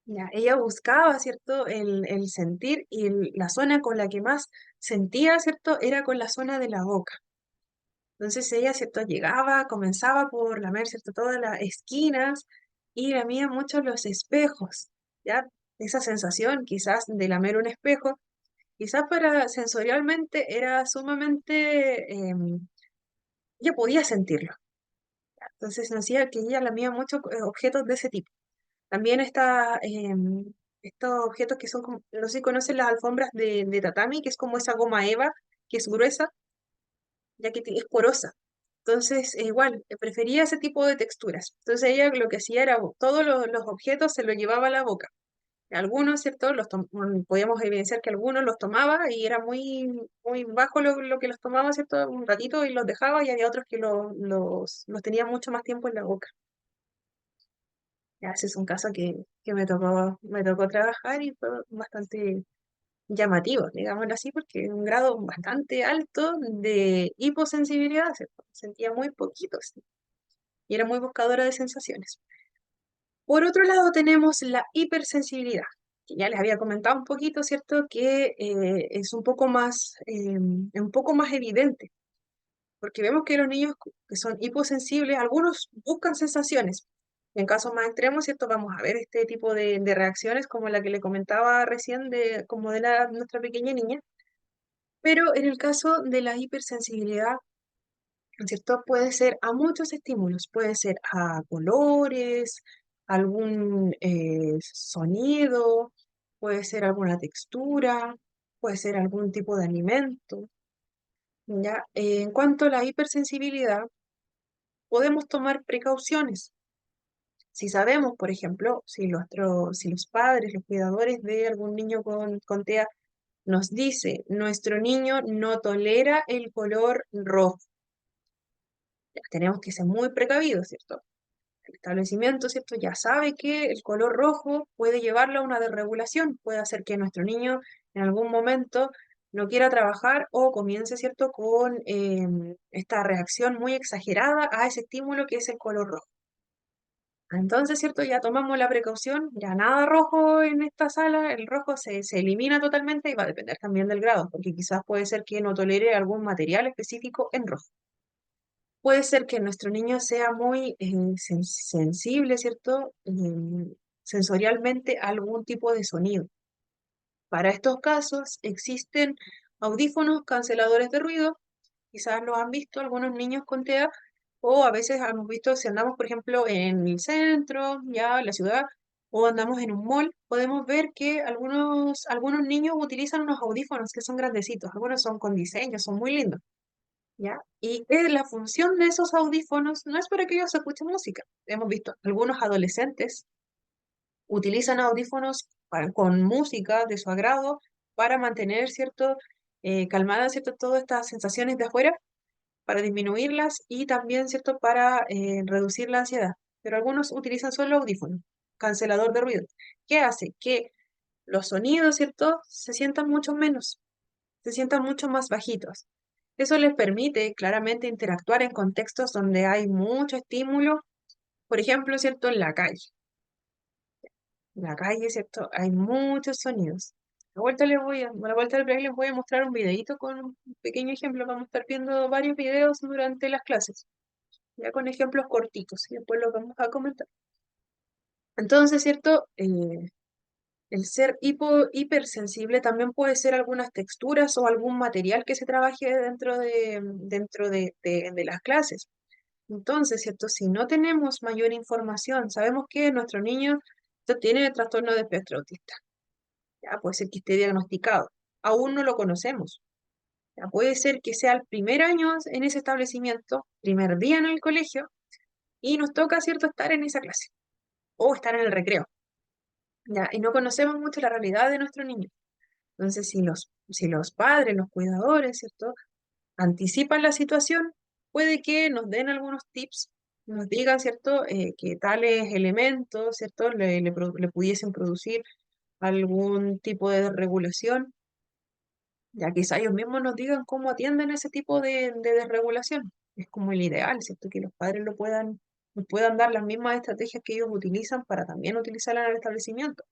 Ya, ella buscaba, ¿cierto? El sentir y la zona con la que más sentía, ¿cierto? Era con la zona de la boca. Entonces ella, ¿cierto? Llegaba, comenzaba por lamer, ¿cierto? Todas las esquinas y lamía mucho los espejos, ¿ya? Esa sensación quizás de lamer un espejo, quizás para sensorialmente era sumamente, ella podía sentirlo. Entonces nos decía que ella lamía muchos objetos de ese tipo. También estos objetos que son como, no sé si conocen las alfombras de tatami, que es como esa goma eva, que es gruesa, ya que es porosa. Entonces, igual, prefería ese tipo de texturas. Entonces ella lo que hacía era, todos los objetos se los llevaba a la boca. Algunos, ¿cierto? Podíamos evidenciar que algunos los tomaba y era muy bajo lo que los tomaba, ¿cierto? Un ratito y los dejaba, y había otros que los tenía mucho más tiempo en la boca. Ya, ese es un caso que me tocó trabajar y fue bastante llamativo, digámoslo así, porque un grado bastante alto de hiposensibilidad, se sentía muy poquito, sí, y era muy buscadora de sensaciones. Por otro lado, tenemos la hipersensibilidad, que ya les había comentado un poquito, ¿cierto? Que es un poco más evidente, porque vemos que los niños que son hiposensibles, algunos buscan sensaciones. En casos más extremos, ¿cierto? Vamos a ver este tipo de reacciones como la que le comentaba recién, como de nuestra pequeña niña. Pero en el caso de la hipersensibilidad, ¿cierto? Puede ser a muchos estímulos, puede ser a colores, algún sonido, puede ser alguna textura, puede ser algún tipo de alimento, ¿ya? En cuanto a la hipersensibilidad, podemos tomar precauciones. Si sabemos, por ejemplo, si los padres, los cuidadores de algún niño con TEA nos dice, nuestro niño no tolera el color rojo, tenemos que ser muy precavidos, ¿cierto? El establecimiento, ¿cierto? Ya sabe que el color rojo puede llevarlo a una desregulación, puede hacer que nuestro niño en algún momento no quiera trabajar o comience, ¿cierto?, con esta reacción muy exagerada a ese estímulo que es el color rojo. Entonces, ¿cierto? Ya tomamos la precaución, ya nada rojo en esta sala, el rojo se elimina totalmente y va a depender también del grado, porque quizás puede ser que no tolere algún material específico en rojo. Puede ser que nuestro niño sea muy sensible, ¿cierto? Sensorialmente a algún tipo de sonido. Para estos casos existen audífonos canceladores de ruido, quizás lo han visto algunos niños con TEA, o a veces hemos visto si andamos, por ejemplo, en el centro, ya en la ciudad, o andamos en un mall, podemos ver que algunos niños utilizan unos audífonos que son grandecitos, algunos son con diseño, son muy lindos. ¿Ya? Y la función de esos audífonos no es para que ellos escuchen música. Hemos visto algunos adolescentes utilizan audífonos con música de su agrado para mantener, ¿cierto? Calmadas, ¿cierto? Todas estas sensaciones de afuera, para disminuirlas y también, ¿cierto? Para reducir la ansiedad. Pero algunos utilizan solo audífonos, cancelador de ruido. ¿Qué hace? Que los sonidos, ¿cierto? Se sientan mucho menos, se sientan mucho más bajitos. Eso les permite claramente interactuar en contextos donde hay mucho estímulo, por ejemplo, ¿cierto? En la calle. En la calle, ¿cierto? Hay muchos sonidos. A la vuelta del break les voy a mostrar un videito con un pequeño ejemplo. Vamos a estar viendo varios videos durante las clases, ya con ejemplos cortitos, y después los vamos a comentar. Entonces, ¿cierto? El ser hipersensible también puede ser algunas texturas o algún material que se trabaje dentro de las clases. Entonces, ¿cierto? Si no tenemos mayor información, sabemos que nuestro niño tiene trastorno de espectro autista. Ya puede ser que esté diagnosticado. Aún no lo conocemos. Ya puede ser que sea el primer año en ese establecimiento, primer día en el colegio, y nos toca, ¿cierto?, estar en esa clase o estar en el recreo. Ya, y no conocemos mucho la realidad de nuestro niño. Entonces, si los padres, los cuidadores, ¿cierto?, anticipan la situación, puede que nos den algunos tips, nos digan, ¿cierto?, que tales elementos, ¿cierto?, le pudiesen producir algún tipo de desregulación, ya quizá ellos mismos nos digan cómo atienden ese tipo de desregulación. Es como el ideal, ¿cierto?, que los padres nos puedan dar las mismas estrategias que ellos utilizan para también utilizarlas en el establecimiento.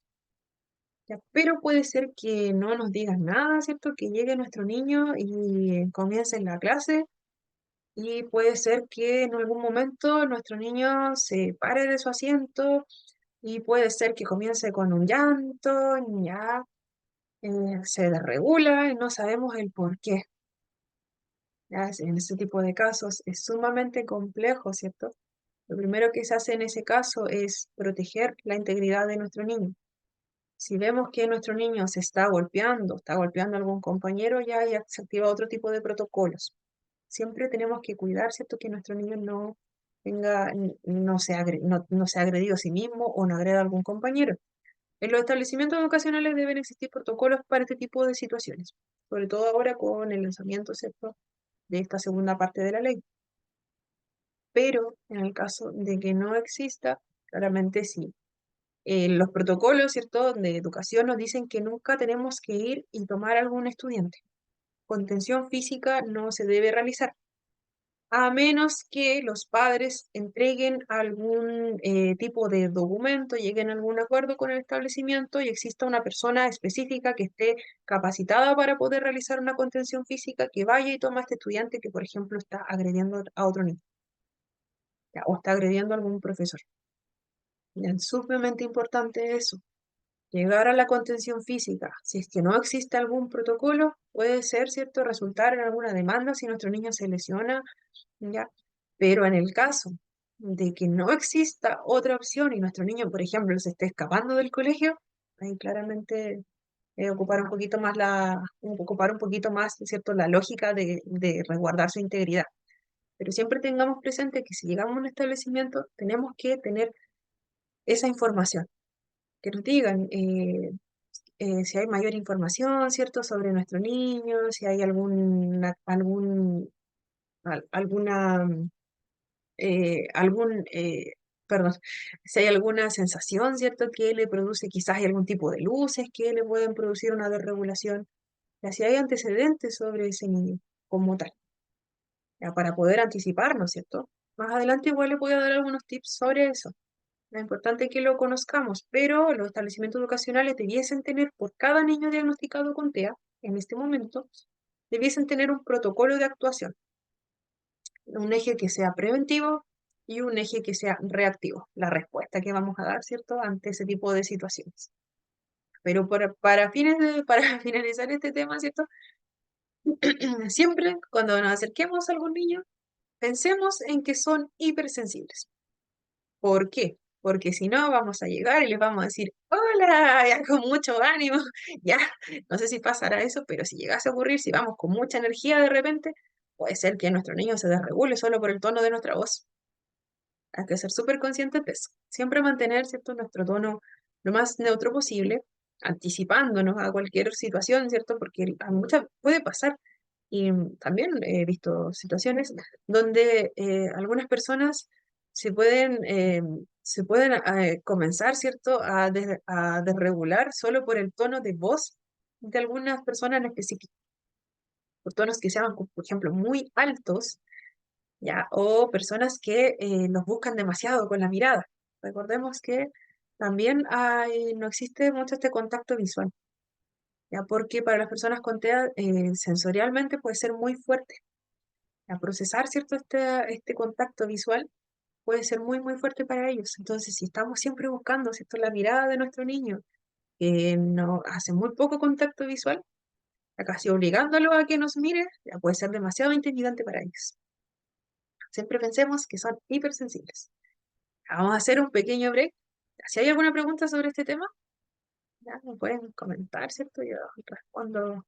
Ya, pero puede ser que no nos digan nada, ¿cierto? Que llegue nuestro niño y comience en la clase y puede ser que en algún momento nuestro niño se pare de su asiento y puede ser que comience con un llanto, ya se desregula y no sabemos el por qué. Ya, en ese tipo de casos es sumamente complejo, ¿cierto? Lo primero que se hace en ese caso es proteger la integridad de nuestro niño. Si vemos que nuestro niño se está golpeando a algún compañero, ya se activa otro tipo de protocolos. Siempre tenemos que cuidar, ¿cierto?, que nuestro niño no sea agredido a sí mismo o no agreda a algún compañero. En los establecimientos educacionales deben existir protocolos para este tipo de situaciones, sobre todo ahora con el lanzamiento, ¿cierto?, de esta segunda parte de la ley. Pero en el caso de que no exista, claramente sí. Los protocolos, ¿cierto?, de educación nos dicen que nunca tenemos que ir y tomar a algún estudiante. Contención física no se debe realizar, a menos que los padres entreguen algún tipo de documento, lleguen a algún acuerdo con el establecimiento y exista una persona específica que esté capacitada para poder realizar una contención física, que vaya y tome a este estudiante que, por ejemplo, está agrediendo a otro niño, ya, o está agrediendo a algún profesor. Ya, es sumamente importante eso. Llegar a la contención física, si es que no existe algún protocolo, puede ser, ¿cierto?, resultar en alguna demanda si nuestro niño se lesiona, ¿ya? Pero en el caso de que no exista otra opción y nuestro niño, por ejemplo, se esté escapando del colegio, ahí claramente ocupar un poquito más, ¿cierto?, la lógica de resguardar su integridad. Pero siempre tengamos presente que si llegamos a un establecimiento, tenemos que tener esa información, que nos digan si hay mayor información, ¿cierto?, sobre nuestro niño, si hay alguna, algún, perdón, si hay alguna sensación, ¿cierto?, que le produce, quizás hay algún tipo de luces que le pueden producir una desregulación, y si hay antecedentes sobre ese niño como tal, ya, para poder anticiparnos, ¿cierto? Más adelante igual le voy a dar algunos tips sobre eso. Es importante que lo conozcamos, pero los establecimientos educacionales debiesen tener, por cada niño diagnosticado con TEA, en este momento, debiesen tener un protocolo de actuación, un eje que sea preventivo y un eje que sea reactivo, la respuesta que vamos a dar, ¿cierto?, ante ese tipo de situaciones. Pero para finalizar este tema, ¿cierto? Siempre cuando nos acerquemos a algún niño, pensemos en que son hipersensibles. ¿Por qué? Porque si no, vamos a llegar y les vamos a decir, hola, ya con mucho ánimo, ya, no sé si pasará eso, pero si llegase a ocurrir, si vamos con mucha energía de repente, puede ser que nuestro niño se desregule solo por el tono de nuestra voz. Hay que ser súper conscientes de eso. Siempre mantener, ¿cierto?, nuestro tono lo más neutro posible, anticipándonos a cualquier situación, ¿cierto? Porque a muchas puede pasar. Y también he visto situaciones donde algunas personas se pueden comenzar, ¿cierto?, a desregular solo por el tono de voz de algunas personas en específico, por tonos que sean, por ejemplo, muy altos, ¿ya? O personas que los buscan demasiado con la mirada. Recordemos que también no existe mucho este contacto visual, ¿ya? Porque para las personas con TEA sensorialmente puede ser muy fuerte. A procesar, ¿cierto? Este contacto visual puede ser muy, muy fuerte para ellos. Entonces, si estamos siempre buscando, ¿cierto?, la mirada de nuestro niño, que no hace muy poco contacto visual, casi obligándolo a que nos mire, ya puede ser demasiado intimidante para ellos. Siempre pensemos que son hipersensibles. Vamos a hacer un pequeño break. Si hay alguna pregunta sobre este tema, ya me pueden comentar, ¿cierto? Yo respondo,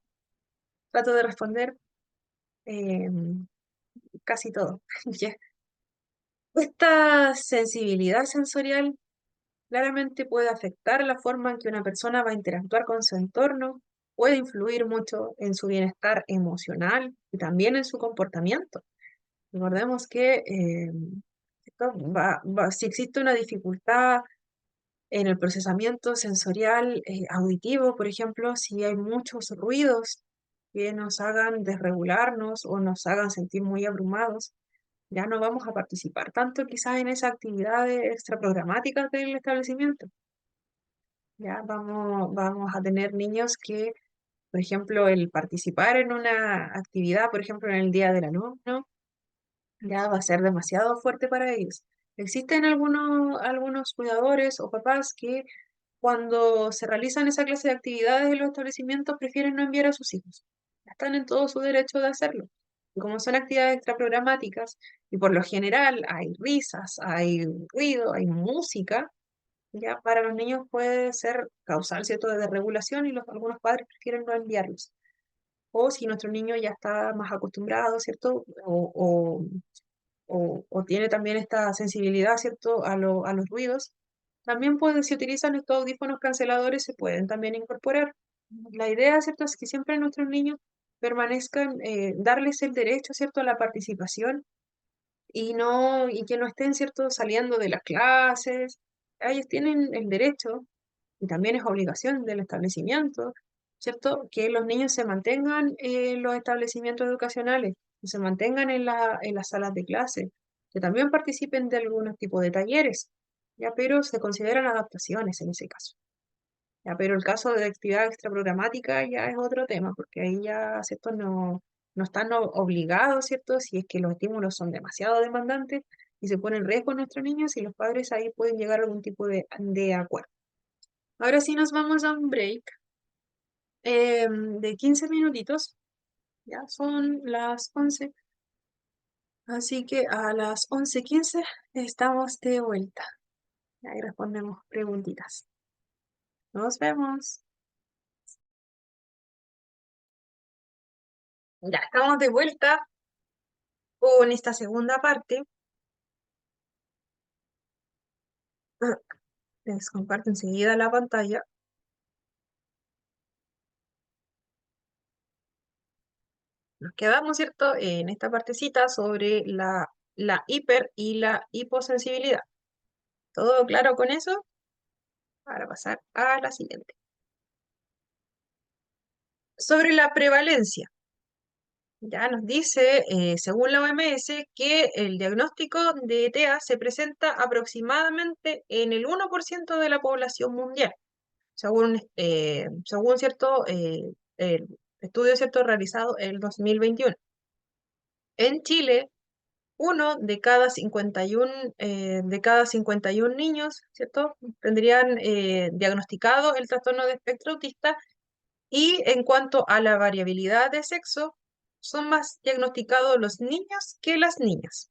trato de responder casi todo. Ya. Esta sensibilidad sensorial claramente puede afectar la forma en que una persona va a interactuar con su entorno, puede influir mucho en su bienestar emocional y también en su comportamiento. Recordemos que si existe una dificultad en el procesamiento sensorial auditivo, por ejemplo, si hay muchos ruidos que nos hagan desregularnos o nos hagan sentir muy abrumados, ya no vamos a participar tanto quizás en esas actividades extraprogramáticas del establecimiento. Ya vamos a tener niños que, por ejemplo, el participar en una actividad, por ejemplo, en el Día del Alumno, ya va a ser demasiado fuerte para ellos. Existen algunos cuidadores o papás que cuando se realizan esa clase de actividades en los establecimientos prefieren no enviar a sus hijos. Están en todo su derecho de hacerlo. Y como son actividades extraprogramáticas, y por lo general hay risas, hay ruido, hay música, ya para los niños puede ser causal, ¿cierto?, de desregulación y algunos padres prefieren no enviarlos. O si nuestro niño ya está más acostumbrado, ¿cierto? O tiene también esta sensibilidad, ¿cierto?, a los ruidos, también si utilizan estos audífonos canceladores, se pueden también incorporar. La idea, ¿cierto?, es que siempre nuestros niños permanezcan, darles el derecho, ¿cierto?, a la participación y que no estén, ¿cierto?, saliendo de las clases. Ellos tienen el derecho, y también es obligación del establecimiento, ¿cierto?, que los niños se mantengan en los establecimientos educacionales, que se mantengan en las salas de clase, que también participen de algunos tipos de talleres, ya, pero se consideran adaptaciones en ese caso. Ya, pero el caso de actividad extraprogramática ya es otro tema, porque ahí ya, ¿cierto?, no están obligados, ¿cierto?, si es que los estímulos son demasiado demandantes y se pone en riesgo a nuestros niños y los padres ahí pueden llegar a algún tipo de acuerdo. Ahora sí nos vamos a un break de 15 minutitos, ya son las 11, así que a las 11:15 estamos de vuelta. Ahí respondemos preguntitas. Nos vemos. Ya estamos de vuelta con esta segunda parte. Les comparto enseguida la pantalla. Nos quedamos, ¿cierto?, en esta partecita sobre la hiper y la hiposensibilidad. ¿Todo claro con eso? Para pasar a la siguiente. Sobre la prevalencia. Ya nos dice, según la OMS, que el diagnóstico de TEA se presenta aproximadamente en el 1% de la población mundial, según cierto el estudio, cierto, realizado en el 2021. En Chile, uno de cada 51 niños, ¿cierto?, tendrían diagnosticado el trastorno de espectro autista. Y en cuanto a la variabilidad de sexo, son más diagnosticados los niños que las niñas.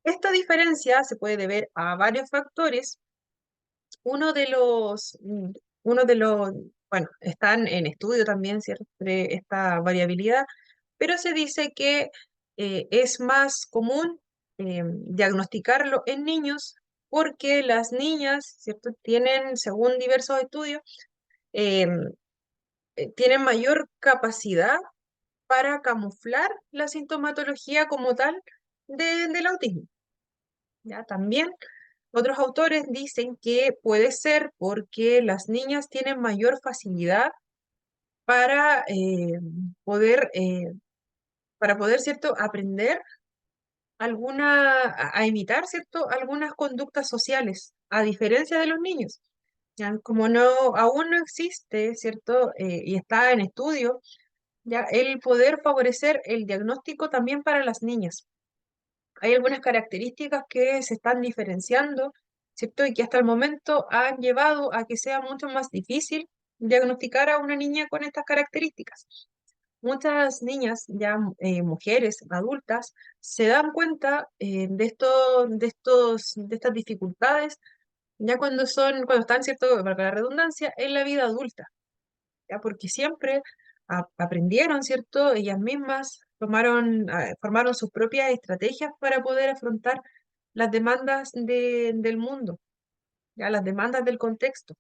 Esta diferencia se puede deber a varios factores. Uno de los, bueno, están en estudio también, ¿cierto?, esta variabilidad, pero se dice que es más común diagnosticarlo en niños porque las niñas, ¿cierto? Tienen, según diversos estudios, em, tienen mayor capacidad para camuflar la sintomatología como tal del autismo. ¿Ya? También otros autores dicen que puede ser porque las niñas tienen mayor facilidad para poder, ¿cierto?, aprender a imitar, ¿cierto?, algunas conductas sociales, a diferencia de los niños. ¿Ya? Como aún no existe, ¿cierto?, y está en estudio, ya el poder favorecer el diagnóstico también para las niñas. Hay algunas características que se están diferenciando, ¿cierto? Y que hasta el momento han llevado a que sea mucho más difícil diagnosticar a una niña con estas características. Muchas niñas, ya mujeres, adultas, se dan cuenta de estas dificultades ya cuando están, ¿cierto?, para la redundancia, en la vida adulta, ¿ya? Porque siempre aprendieron, ¿cierto? Ellas mismas formaron sus propias estrategias para poder afrontar las demandas del mundo, ¿ya? Las demandas del contexto,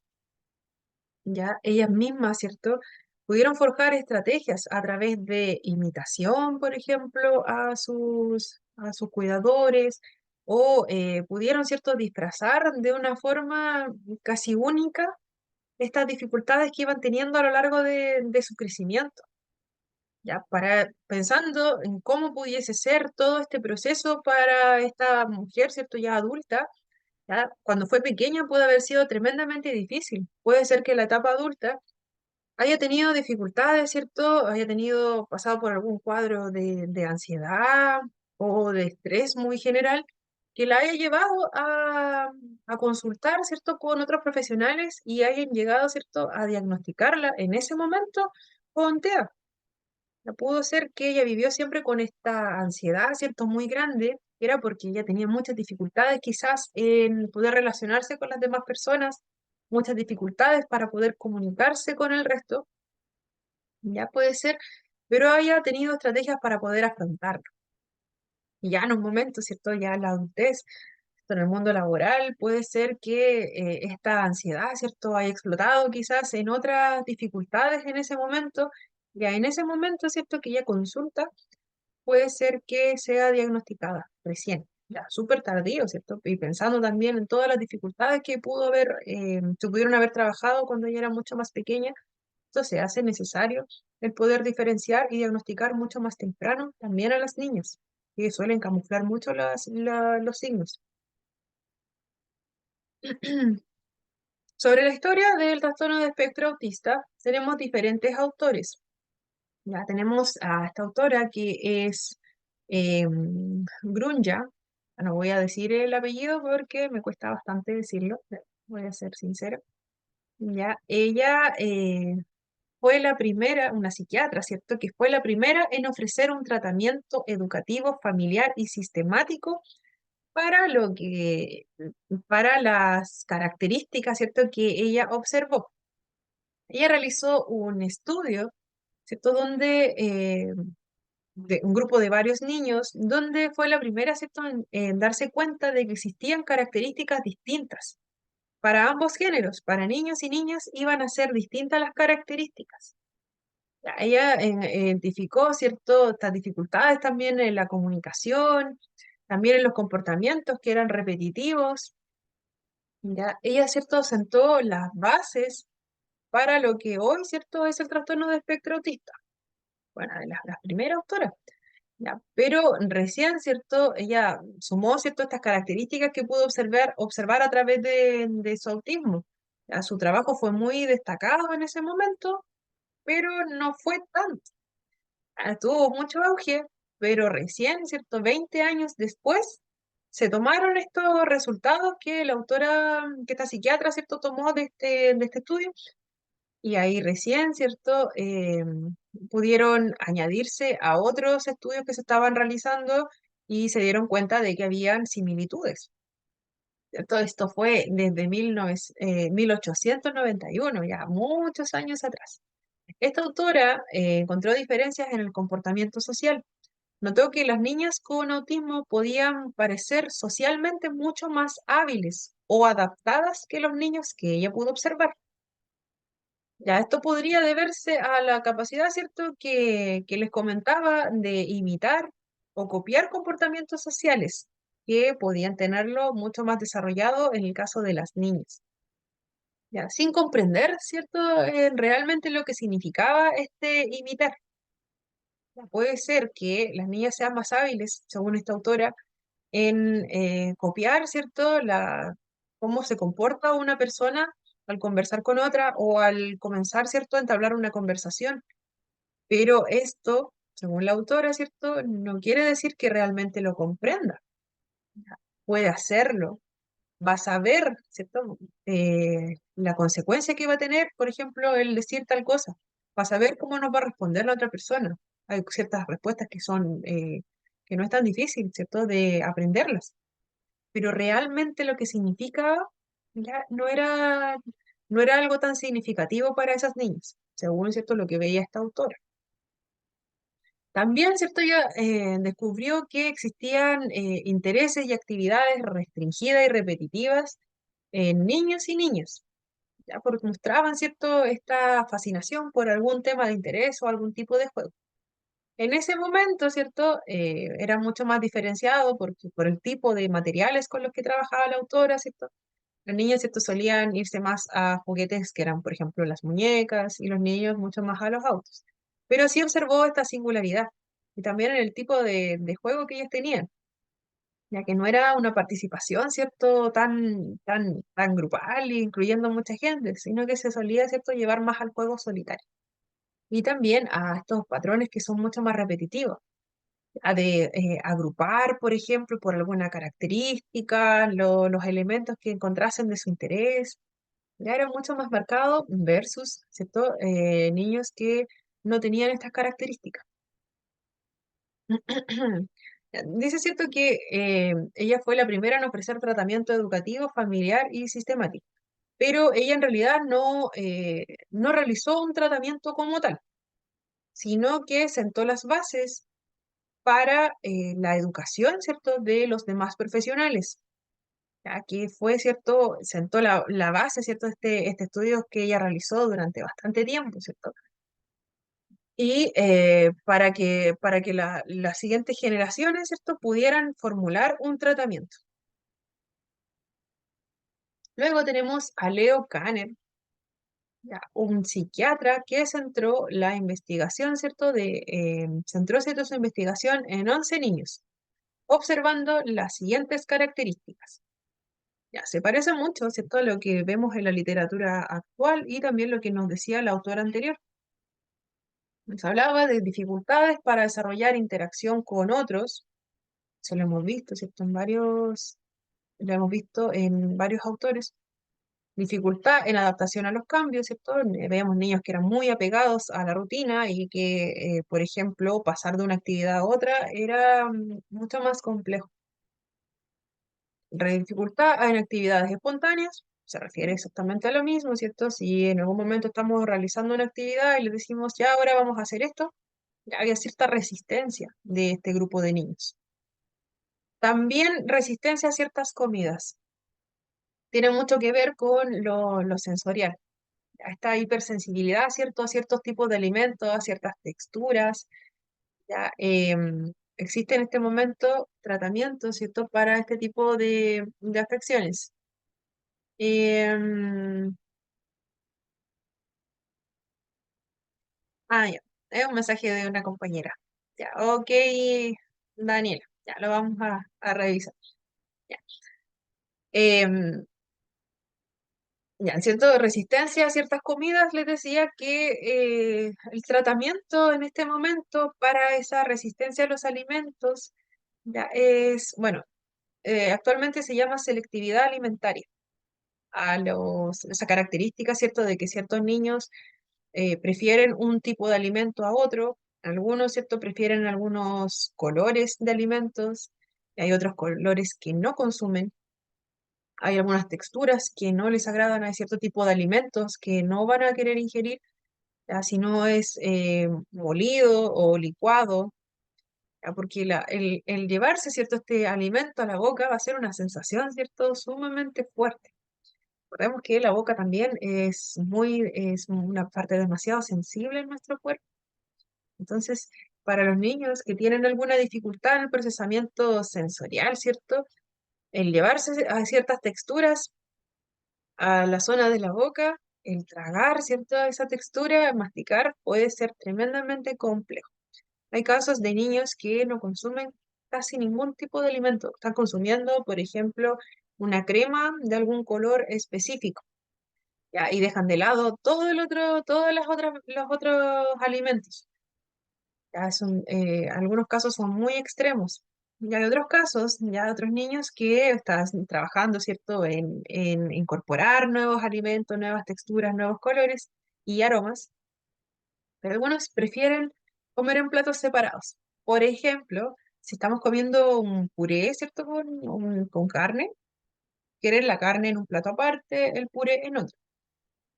¿ya? Ellas mismas, ¿cierto? Pudieron forjar estrategias a través de imitación, por ejemplo, a sus cuidadores, o pudieron, ¿cierto?, disfrazar de una forma casi única estas dificultades que iban teniendo a lo largo de su crecimiento, ya pensando en cómo pudiese ser todo este proceso para esta mujer, ¿cierto?, ya adulta, ya cuando fue pequeña puede haber sido tremendamente difícil. Puede ser que la etapa adulta haya tenido dificultades, ¿cierto? Pasado por algún cuadro de ansiedad o de estrés muy general que la haya llevado a consultar, ¿cierto?, con otros profesionales y hayan llegado, ¿cierto?, a diagnosticarla en ese momento con TEA. Ya pudo ser que ella vivió siempre con esta ansiedad, ¿cierto?, muy grande, que era porque ella tenía muchas dificultades quizás en poder relacionarse con las demás personas, muchas dificultades para poder comunicarse con el resto, ya puede ser, pero haya tenido estrategias para poder afrontarlo. Y ya en un momento, ¿cierto? Ya en la adultez, ¿cierto?, en el mundo laboral, puede ser que esta ansiedad, ¿cierto?, haya explotado quizás en otras dificultades en ese momento. Ya en ese momento, ¿cierto?, que ella consulta, puede ser que sea diagnosticada recién, ya súper tardío, ¿cierto? Y pensando también en todas las dificultades que se pudieron haber trabajado cuando ella era mucho más pequeña, esto se hace necesario el poder diferenciar y diagnosticar mucho más temprano también a las niñas, que suelen camuflar mucho los signos. Sobre la historia del trastorno de espectro autista, tenemos diferentes autores. Ya tenemos a esta autora que es Grunja. No voy a decir el apellido porque me cuesta bastante decirlo, voy a ser sincera. Ya, ella fue la primera, una psiquiatra, ¿cierto? Que fue la primera en ofrecer un tratamiento educativo, familiar y sistemático para para las características, ¿cierto?, que ella observó. Ella realizó un estudio, ¿cierto?, de un grupo de varios niños, donde fue la primera, ¿cierto?, en darse cuenta de que existían características distintas para ambos géneros, para niños y niñas, iban a ser distintas las características. Ya, ella identificó, ¿cierto?, estas dificultades también en la comunicación, también en los comportamientos que eran repetitivos. Ya, ella, ¿cierto?, sentó las bases para lo que hoy, ¿cierto?, es el trastorno de espectro autista. Bueno, de las primeras autoras. Ya, pero recién, ¿cierto?, ella sumó, ¿cierto?, estas características que pudo observar a través de su autismo. Ya, su trabajo fue muy destacado en ese momento, pero no fue tanto. Tuvo mucho auge, pero recién, ¿cierto?, 20 años después, se tomaron estos resultados que esta psiquiatra, ¿cierto?, tomó de este estudio, y ahí recién, ¿cierto?, pudieron añadirse a otros estudios que se estaban realizando y se dieron cuenta de que habían similitudes. ¿Cierto? Esto fue desde 1891, ya muchos años atrás. Esta autora encontró diferencias en el comportamiento social, Notó que las niñas con autismo podían parecer socialmente mucho más hábiles o adaptadas que los niños que ella pudo observar. Ya, esto podría deberse a la capacidad, ¿cierto?, que les comentaba de imitar o copiar comportamientos sociales, que podían tenerlo mucho más desarrollado en el caso de las niñas. Ya, sin comprender, ¿cierto?, realmente lo que significaba este imitar. Ya, puede ser que las niñas sean más hábiles, según esta autora, en copiar, ¿cierto?, cómo se comporta una persona al conversar con otra o al comenzar, ¿cierto?, a entablar una conversación. Pero esto, según la autora, ¿cierto?, no quiere decir que realmente lo comprenda. Puede hacerlo, va a saber, ¿cierto?, la consecuencia que va a tener, por ejemplo, el decir tal cosa. Va a saber cómo nos va a responder la otra persona. Hay ciertas respuestas que no es tan difícil, ¿cierto?, de aprenderlas. Pero realmente lo que significa ya no era algo tan significativo para esas niñas, según, ¿cierto?, lo que veía esta autora. También, ¿cierto? Ella descubrió que existían intereses y actividades restringidas y repetitivas en niños y niñas, ya porque mostraban, ¿cierto?, esta fascinación por algún tema de interés o algún tipo de juego. En ese momento, ¿cierto? Era mucho más diferenciado por el tipo de materiales con los que trabajaba la autora, ¿cierto? Los niños, ¿cierto?, solían irse más a juguetes que eran, por ejemplo, las muñecas, y los niños mucho más a los autos. Pero sí observó esta singularidad, y también en el tipo de juego que ellos tenían, ya que no era una participación, ¿cierto?, tan grupal, incluyendo mucha gente, sino que se solía, ¿cierto?, llevar más al juego solitario. Y también a estos patrones que son mucho más repetitivos, agrupar, por ejemplo, por alguna característica, los elementos que encontrasen de su interés. Ya era mucho más marcado versus, ¿cierto?, niños que no tenían estas características. Dice, ¿cierto?, que ella fue la primera en ofrecer tratamiento educativo, familiar y sistemático, pero ella en realidad no realizó un tratamiento como tal, sino que sentó las bases para la educación, ¿cierto?, de los demás profesionales. Aquí fue, ¿cierto? Sentó la base, ¿cierto? Este estudio que ella realizó durante bastante tiempo, ¿cierto? Y para que las siguientes generaciones, ¿cierto?, pudieran formular un tratamiento. Luego tenemos a Leo Kanner, ya, un psiquiatra que centró la investigación, ¿cierto? Centró, ¿cierto?, su investigación en 11 niños, observando las siguientes características. Ya, se parece mucho, ¿cierto?, a lo que vemos en la literatura actual y también lo que nos decía la autora anterior. Nos hablaba de dificultades para desarrollar interacción con otros. Eso lo hemos visto, ¿cierto?, lo hemos visto en varios autores. Dificultad en adaptación a los cambios, ¿cierto? Veíamos niños que eran muy apegados a la rutina y que, por ejemplo, pasar de una actividad a otra era mucho más complejo. Dificultad en actividades espontáneas, se refiere exactamente a lo mismo, ¿cierto? Si en algún momento estamos realizando una actividad y les decimos, ya ahora vamos a hacer esto, ya había cierta resistencia de este grupo de niños. También resistencia a ciertas comidas. Tiene mucho que ver con lo sensorial. Esta hipersensibilidad, ¿cierto?, a ciertos tipos de alimentos, a ciertas texturas. Ya, existe en este momento tratamiento, ¿cierto?, para este tipo de afecciones. Em, ya, es un mensaje de una compañera. Ya, ok, Daniela, ya lo vamos a revisar. Ya. Em, ya, en cierto, resistencia a ciertas comidas, les decía que el tratamiento en este momento para esa resistencia a los alimentos ya es, bueno, actualmente se llama selectividad alimentaria. Esa característica, ¿cierto?, de que ciertos niños prefieren un tipo de alimento a otro. Algunos, ¿cierto?, prefieren algunos colores de alimentos, y hay otros colores que no consumen. Hay algunas texturas que no les agradan, hay cierto tipo de alimentos que no van a querer ingerir, si no es molido o licuado. ¿ya? Porque el llevarse, ¿cierto?, este alimento a la boca va a ser una sensación, ¿cierto?, sumamente fuerte. Recordemos que la boca también es una parte demasiado sensible en nuestro cuerpo. Entonces, para los niños que tienen alguna dificultad en el procesamiento sensorial, ¿cierto? El llevarse a ciertas texturas a la zona de la boca, el tragar, ¿cierto? Esa textura, masticar, puede ser tremendamente complejo. Hay casos de niños que no consumen casi ningún tipo de alimento. Están consumiendo, por ejemplo, una crema de algún color específico, ¿ya? Y dejan de lado todos los otros alimentos. Ya algunos casos son muy extremos. Y hay otros casos, ya otros niños que están trabajando, ¿cierto?, en incorporar nuevos alimentos, nuevas texturas, nuevos colores y aromas, pero algunos prefieren comer en platos separados. Por ejemplo, si estamos comiendo un puré, ¿cierto?, con carne, quieren la carne en un plato aparte, el puré en otro.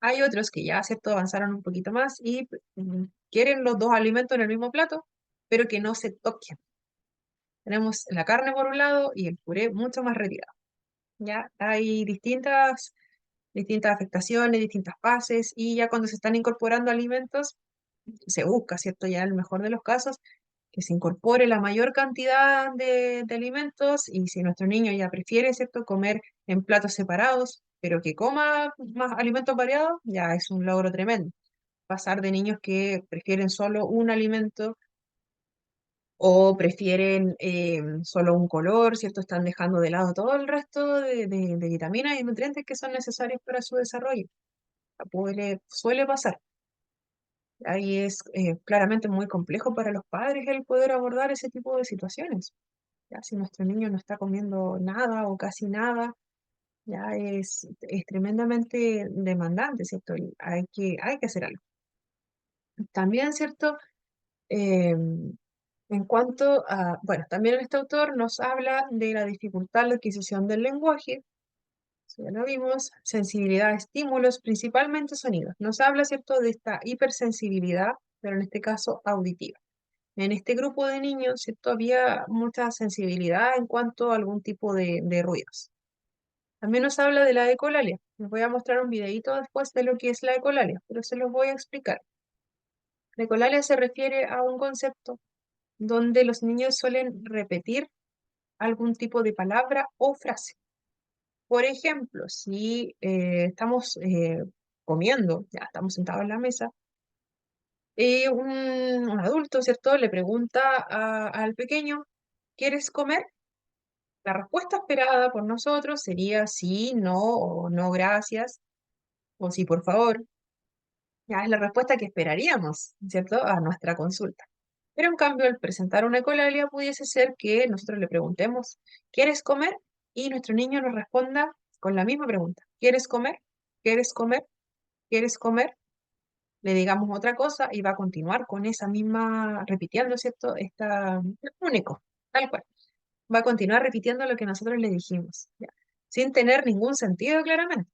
Hay otros que ya, ¿cierto?, avanzaron un poquito más y quieren los dos alimentos en el mismo plato, pero que no se toquen. Tenemos la carne por un lado y el puré mucho más retirado. Ya hay distintas afectaciones, distintas fases, y ya cuando se están incorporando alimentos, se busca, ¿cierto? Ya en el mejor de los casos, que se incorpore la mayor cantidad de alimentos, y si nuestro niño ya prefiere, ¿cierto?, comer en platos separados, pero que coma más alimentos variados, ya es un logro tremendo. Pasar de niños que prefieren solo un alimento o prefieren solo un color, ¿cierto? Están dejando de lado todo el resto de vitaminas y nutrientes que son necesarios para su desarrollo. Suele pasar. Ahí es claramente muy complejo para los padres el poder abordar ese tipo de situaciones. Ya si nuestro niño no está comiendo nada o casi nada, ya es tremendamente demandante, ¿cierto? Hay que hacer algo. También, ¿cierto? En cuanto a, bueno, también este autor nos habla de la dificultad de adquisición del lenguaje, eso ya lo vimos, sensibilidad a estímulos, principalmente sonidos. Nos habla, ¿cierto?, de esta hipersensibilidad, pero en este caso auditiva. En este grupo de niños, ¿cierto?, había mucha sensibilidad en cuanto a algún tipo de ruidos. También nos habla de la ecolalia. Les voy a mostrar un videito después de lo que es la ecolalia, pero se los voy a explicar. La ecolalia se refiere a un concepto donde los niños suelen repetir algún tipo de palabra o frase. Por ejemplo, si estamos comiendo, ya estamos sentados en la mesa, y un adulto, ¿cierto?, le pregunta al pequeño, ¿quieres comer? La respuesta esperada por nosotros sería sí, no, o no, gracias, o sí, por favor. Ya es la respuesta que esperaríamos, ¿cierto?, a nuestra consulta. Pero en cambio, al presentar una ecolalia, pudiese ser que nosotros le preguntemos, ¿quieres comer? Y nuestro niño nos responda con la misma pregunta, ¿quieres comer? ¿Quieres comer? ¿Quieres comer? Le digamos otra cosa y va a continuar con esa misma, repitiendo, ¿cierto? Único, tal cual. Va a continuar repitiendo lo que nosotros le dijimos, ¿ya? Sin tener ningún sentido, claramente.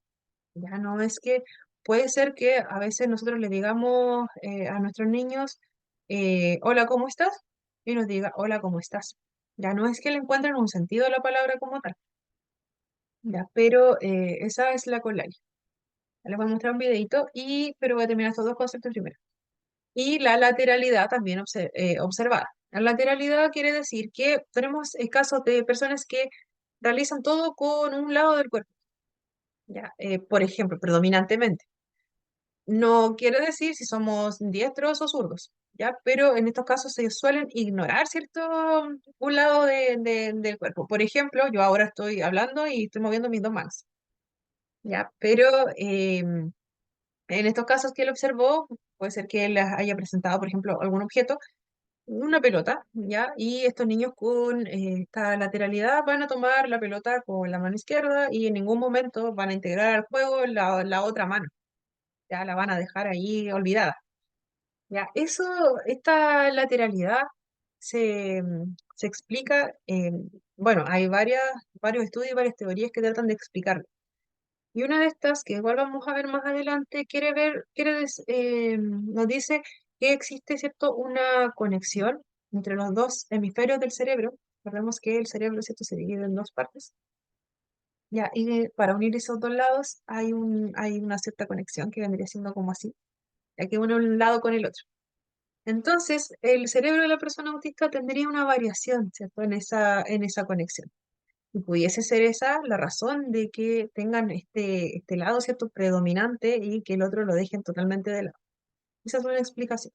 Ya no es que puede ser que a veces nosotros le digamos a nuestros niños, hola, ¿cómo estás? Y nos diga, hola, ¿cómo estás? Ya no es que le encuentren un sentido a la palabra como tal, ya, pero esa es la colalia. Les voy a mostrar un videito, pero voy a terminar estos dos conceptos primero. Y la lateralidad también observada. La lateralidad quiere decir que tenemos casos de personas que realizan todo con un lado del cuerpo, ya, por ejemplo, predominantemente. No quiere decir si somos diestros o zurdos, ¿ya? Pero en estos casos se suelen ignorar, ¿cierto? Un lado del cuerpo. Por ejemplo, yo ahora estoy hablando y estoy moviendo mis dos manos, ¿ya? Pero en estos casos que él observó, puede ser que él haya presentado, por ejemplo, algún objeto, una pelota, ¿ya? Y estos niños con esta lateralidad van a tomar la pelota con la mano izquierda y en ningún momento van a integrar al juego la otra mano, ya la van a dejar ahí olvidada. Ya, esta lateralidad se explica, bueno, hay varios estudios y varias teorías que tratan de explicarlo. Y una de estas, que igual vamos a ver más adelante, nos dice que existe, ¿cierto?, una conexión entre los dos hemisferios del cerebro. Recordemos que el cerebro, ¿cierto?, se divide en dos partes. Ya, y para unir esos dos lados hay una cierta conexión que vendría siendo como así, ya que une un lado con el otro. Entonces, el cerebro de la persona autista tendría una variación, ¿cierto?, en esa conexión. Y pudiese ser esa la razón de que tengan este lado, ¿cierto?, predominante y que el otro lo dejen totalmente de lado. Esa es una explicación.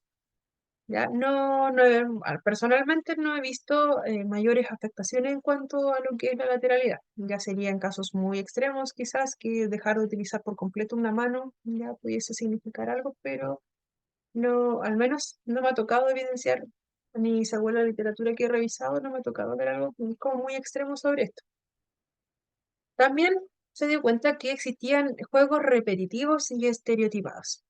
Ya personalmente no he visto mayores afectaciones en cuanto a lo que es la lateralidad. Ya sería en casos muy extremos, quizás, que dejar de utilizar por completo una mano ya pudiese significar algo, pero no, al menos no me ha tocado evidenciar, ni según la literatura que he revisado, no me ha tocado ver algo como muy extremo sobre esto. También se dio cuenta que existían juegos repetitivos y estereotipados.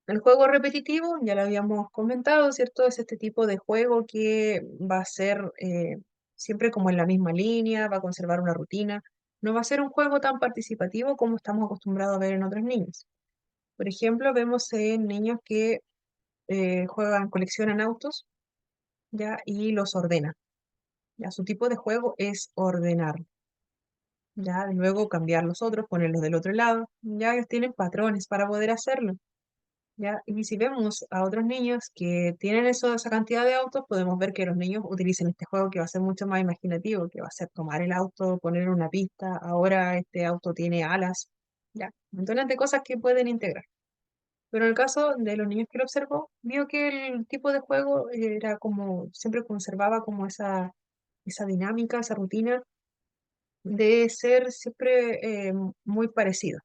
El juego repetitivo, ya lo habíamos comentado, ¿cierto? Es este tipo de juego que va a ser siempre como en la misma línea, va a conservar una rutina. No va a ser un juego tan participativo como estamos acostumbrados a ver en otros niños. Por ejemplo, vemos en niños que juegan, coleccionan autos, ¿ya? Y los ordenan. Ya, su tipo de juego es ordenar. Ya, luego cambiar los otros, ponerlos del otro lado. Ya ellos tienen patrones para poder hacerlo. ¿Ya? Y si vemos a otros niños que tienen esa cantidad de autos, podemos ver que los niños utilizan este juego que va a ser mucho más imaginativo, que va a ser tomar el auto, poner una pista, ahora este auto tiene alas, ya, montones de cosas que pueden integrar. Pero en el caso de los niños que lo observó, vio que el tipo de juego era como, siempre conservaba como esa dinámica, esa rutina de ser siempre muy parecido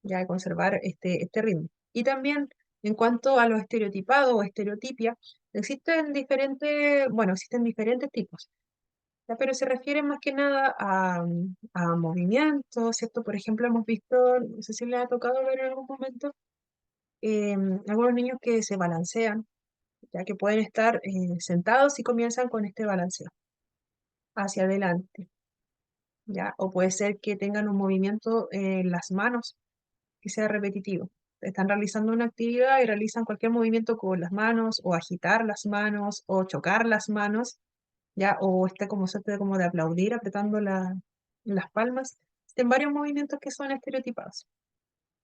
ya de conservar este ritmo. Y también en cuanto a lo estereotipado o estereotipia, existen diferentes tipos, ¿ya? Pero se refiere más que nada a movimientos, ¿cierto? Por ejemplo, hemos visto, no sé si les ha tocado ver en algún momento, algunos niños que se balancean, ya que pueden estar sentados y comienzan con este balanceo hacia adelante, ¿ya? O puede ser que tengan un movimiento en las manos que sea repetitivo. Están realizando una actividad y realizan cualquier movimiento con las manos, o agitar las manos, o chocar las manos, ya, o como suerte como de aplaudir apretando las palmas. Existen varios movimientos que son estereotipados,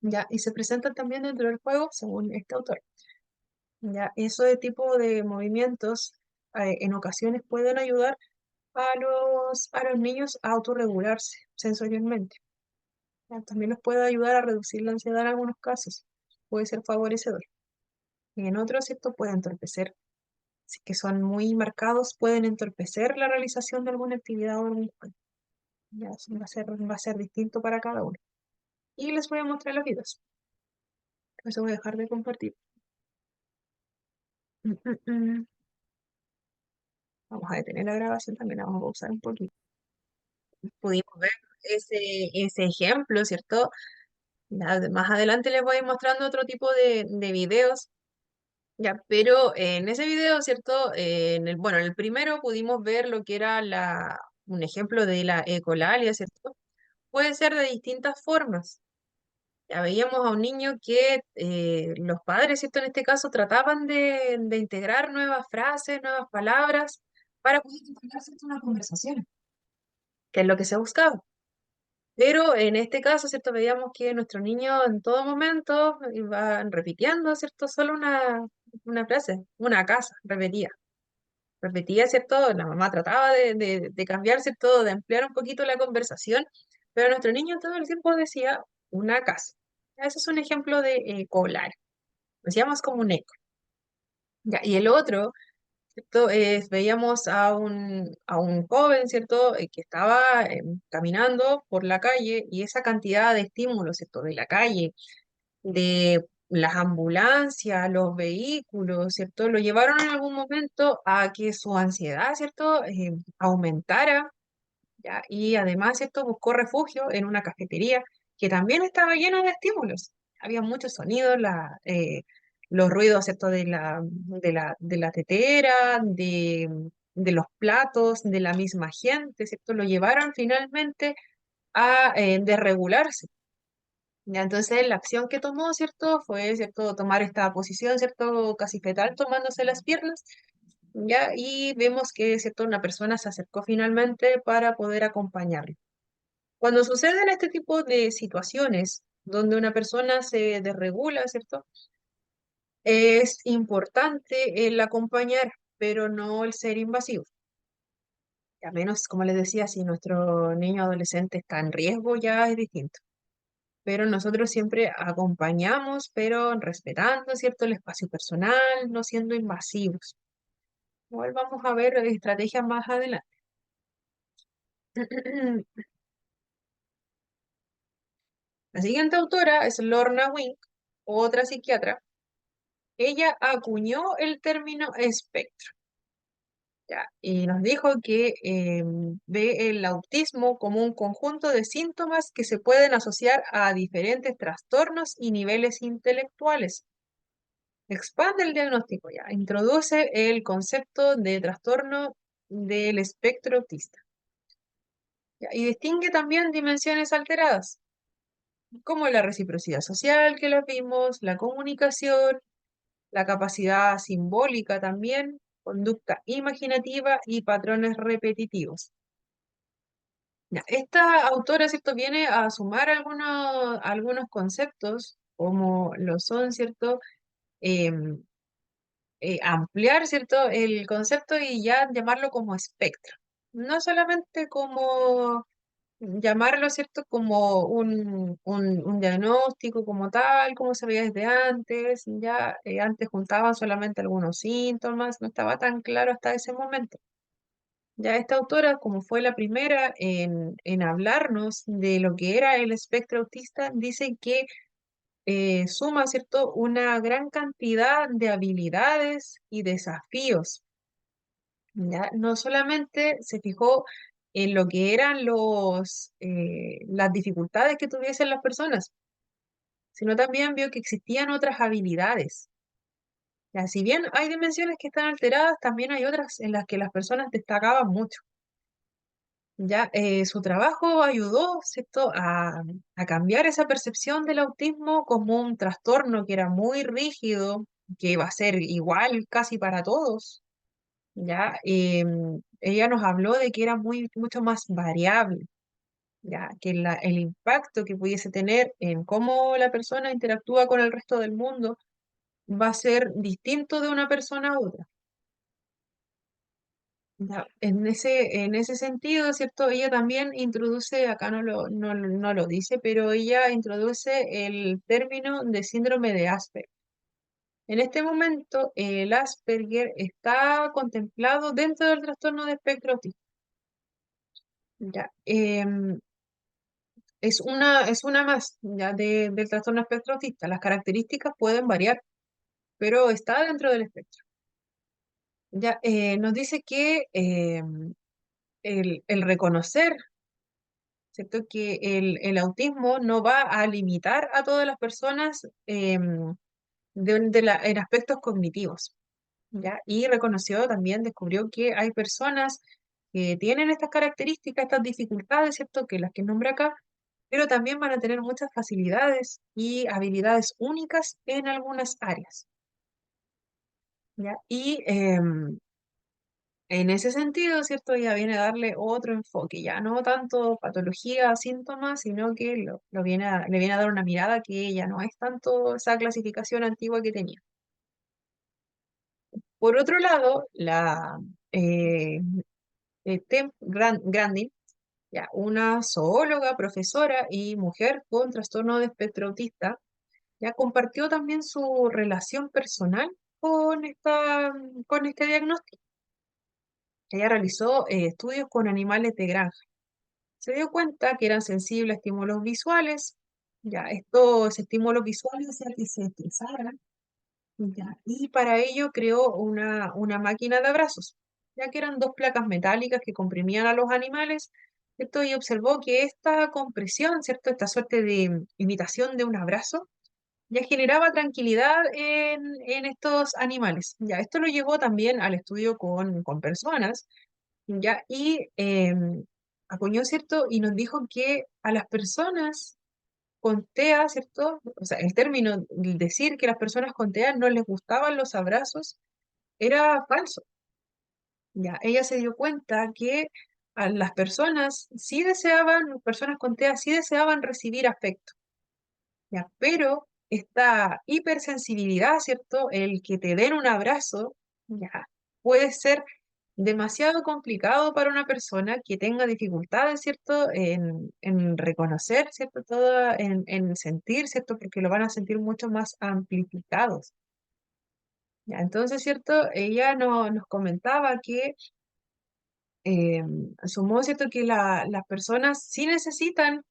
ya, y se presentan también dentro del juego según este autor. Ya, ese tipo de movimientos en ocasiones pueden ayudar a los niños a autorregularse sensorialmente. También nos puede ayudar a reducir la ansiedad en algunos casos, puede ser favorecedor. Y en otros, ¿cierto? Puede entorpecer, si que son muy marcados, pueden entorpecer la realización de alguna actividad o algún juego. Ya, eso va a ser distinto para cada uno. Y les voy a mostrar los videos. Por eso voy a dejar de compartir. Mm, mm, mm. Vamos a detener la grabación también, la vamos a pausar un poquito. Pudimos ver ese ejemplo, ¿cierto? Más adelante les voy a ir mostrando otro tipo de videos. Ya, pero en ese video, ¿cierto? En el primero pudimos ver lo que era un ejemplo de la ecolalia, ¿cierto? Puede ser de distintas formas. Ya veíamos a un niño que los padres, ¿cierto? En este caso trataban de integrar nuevas frases, nuevas palabras para poder entablar, ¿cierto?, una conversación, que es lo que se buscaba. Pero en este caso, ¿cierto? Veíamos que nuestro niño en todo momento iba repitiendo, ¿cierto? Solo una frase, una casa, repetía, ¿cierto? La mamá trataba de cambiar, ¿cierto? De ampliar un poquito la conversación, pero nuestro niño todo el tiempo decía una casa. Ese es un ejemplo de colar. Decíamos como un eco. Ya, y el otro, ¿cierto? Veíamos a un joven, ¿cierto? Que estaba caminando por la calle y esa cantidad de estímulos, ¿cierto? De la calle, de las ambulancias, los vehículos, ¿cierto? Lo llevaron en algún momento a que su ansiedad, ¿cierto? Aumentara, ¿ya? Y además, ¿cierto? Buscó refugio en una cafetería que también estaba llena de estímulos. Había muchos sonidos, los ruidos, ¿cierto? De la tetera, de los platos, de la misma gente, ¿cierto? Lo llevaron finalmente a desregularse. Ya, entonces la acción que tomó, ¿cierto? Fue, ¿cierto? Tomar esta posición, ¿cierto? Casi fetal, tomándose las piernas ¿ya? Y vemos que, ¿cierto? Una persona se acercó finalmente para poder acompañarlo. Cuando suceden este tipo de situaciones donde una persona se desregula, ¿cierto? Es importante el acompañar, pero no el ser invasivo. A menos, como les decía, si nuestro niño adolescente está en riesgo, ya es distinto. Pero nosotros siempre acompañamos, pero respetando, ¿cierto? El espacio personal, no siendo invasivos. Igual vamos a ver estrategias más adelante. La siguiente autora es Lorna Wink, otra psiquiatra. Ella acuñó el término espectro, ¿ya? Y nos dijo que ve el autismo como un conjunto de síntomas que se pueden asociar a diferentes trastornos y niveles intelectuales. Expande el diagnóstico, ya. Introduce el concepto de trastorno del espectro autista, ¿ya? Y distingue también dimensiones alteradas, como la reciprocidad social que las vimos, la comunicación, la capacidad simbólica también, conducta imaginativa y patrones repetitivos. Ya, esta autora, ¿cierto?, viene a sumar algunos conceptos, como lo son, ¿cierto?, em, ampliar, ¿cierto?, el concepto y ya llamarlo como espectro. No solamente como llamarlo, ¿cierto?, como un diagnóstico como tal, como se veía desde antes, ya antes juntaban solamente algunos síntomas, no estaba tan claro hasta ese momento. Ya esta autora, como fue la primera en hablarnos de lo que era el espectro autista, dice que suma, ¿cierto?, una gran cantidad de habilidades y desafíos. ¿Ya? No solamente se fijó en lo que eran las dificultades que tuviesen las personas, sino también vio que existían otras habilidades. Ya, si bien hay dimensiones que están alteradas, también hay otras en las que las personas destacaban mucho. Ya, su trabajo ayudó, ¿cierto?, a cambiar esa percepción del autismo como un trastorno que era muy rígido, que iba a ser igual casi para todos. Ya, ella nos habló de que era mucho más variable, ya, que el impacto que pudiese tener en cómo la persona interactúa con el resto del mundo va a ser distinto de una persona a otra. Ya, en ese sentido, ¿cierto? Ella también introduce, acá no lo dice, pero ella introduce el término de síndrome de Asperger. En este momento, el Asperger está contemplado dentro del trastorno de espectro autista. Ya, es una más ya del trastorno espectro autista. Las características pueden variar, pero está dentro del espectro. Ya, nos dice que el reconocer, ¿cierto? Que el autismo no va a limitar a todas las personas en aspectos cognitivos, ¿ya? Y reconoció también, descubrió que hay personas que tienen estas características, estas dificultades, ¿cierto? Que las que nombra acá, pero también van a tener muchas facilidades y habilidades únicas en algunas áreas, ¿ya? Y en ese sentido, ¿cierto? Ya viene a darle otro enfoque, ya no tanto patología, síntomas, sino que le viene a dar una mirada que ya no es tanto esa clasificación antigua que tenía. Por otro lado, la Grandin, ya, una zoóloga, profesora y mujer con trastorno de espectro autista, ya compartió también su relación personal con este diagnóstico. Ella realizó estudios con animales de granja. Se dio cuenta que eran sensibles a estímulos visuales, ya estos estímulos visuales hacían que se estresaran, ya, y para ello creó una máquina de abrazos, ya que eran dos placas metálicas que comprimían a los animales, ¿cierto? Y observó que esta compresión, ¿cierto? Esta suerte de imitación de un abrazo, ya generaba tranquilidad en estos animales. Ya, esto lo llevó también al estudio con personas, ya, y acuñó, ¿cierto? Y nos dijo que a las personas con TEA, ¿cierto? O sea, el término, el decir que las personas con TEA no les gustaban los abrazos, era falso. Ya, ella se dio cuenta que a las personas sí deseaban, personas con TEA sí deseaban recibir afecto, ya, pero esta hipersensibilidad, ¿cierto? El que te den un abrazo, ya, puede ser demasiado complicado para una persona que tenga dificultades, ¿cierto? En reconocer, ¿cierto? En sentir, ¿cierto? Porque lo van a sentir mucho más amplificados. Ya, entonces, ¿cierto? Ella nos comentaba que sumó, ¿cierto? Que las personas sí necesitan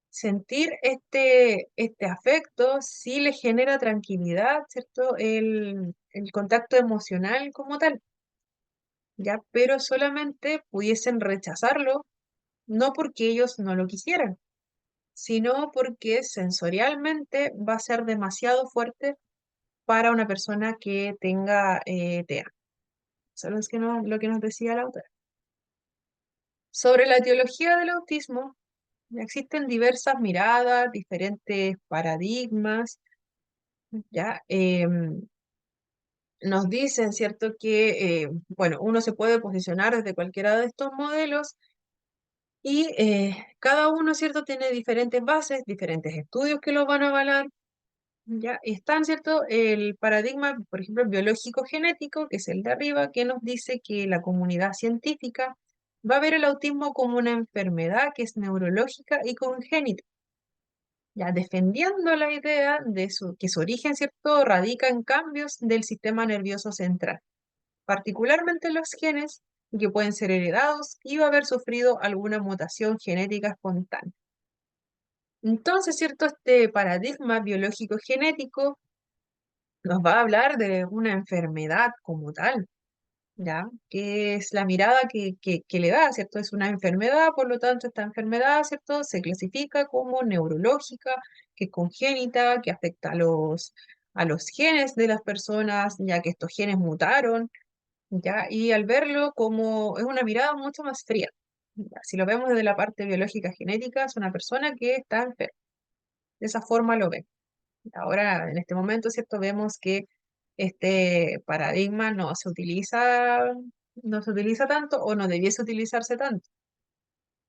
sentir este afecto, sí les genera tranquilidad, ¿cierto? El contacto emocional como tal, ¿ya? Pero solamente pudiesen rechazarlo, no porque ellos no lo quisieran, sino porque sensorialmente va a ser demasiado fuerte para una persona que tenga TEA. Eso es lo que nos decía la autora. Sobre la etiología del autismo, existen diversas miradas, diferentes paradigmas, ¿ya? Nos dicen, ¿cierto?, que, bueno, uno se puede posicionar desde cualquiera de estos modelos y cada uno, ¿cierto?, tiene diferentes bases, diferentes estudios que lo van a avalar, ¿ya? Están, ¿cierto?, el paradigma, por ejemplo, biológico-genético, que es el de arriba, que nos dice que la comunidad científica va a ver el autismo como una enfermedad que es neurológica y congénita, ya defendiendo la idea de que su origen, ¿cierto?, radica en cambios del sistema nervioso central, particularmente los genes, que pueden ser heredados y va a haber sufrido alguna mutación genética espontánea. Entonces, ¿cierto? Este paradigma biológico genético nos va a hablar de una enfermedad como tal, ¿ya? Que es la mirada que le da, ¿cierto? Es una enfermedad, por lo tanto, esta enfermedad, ¿cierto? Se clasifica como neurológica, que es congénita, que afecta a los genes de las personas, ya que estos genes mutaron, ¿ya? Y al verlo como es una mirada mucho más fría. ¿Ya? Si lo vemos desde la parte biológica genética, es una persona que está enferma. De esa forma lo ven. Ahora, en este momento, ¿cierto? Vemos que este paradigma no se utiliza tanto o no debiese utilizarse tanto.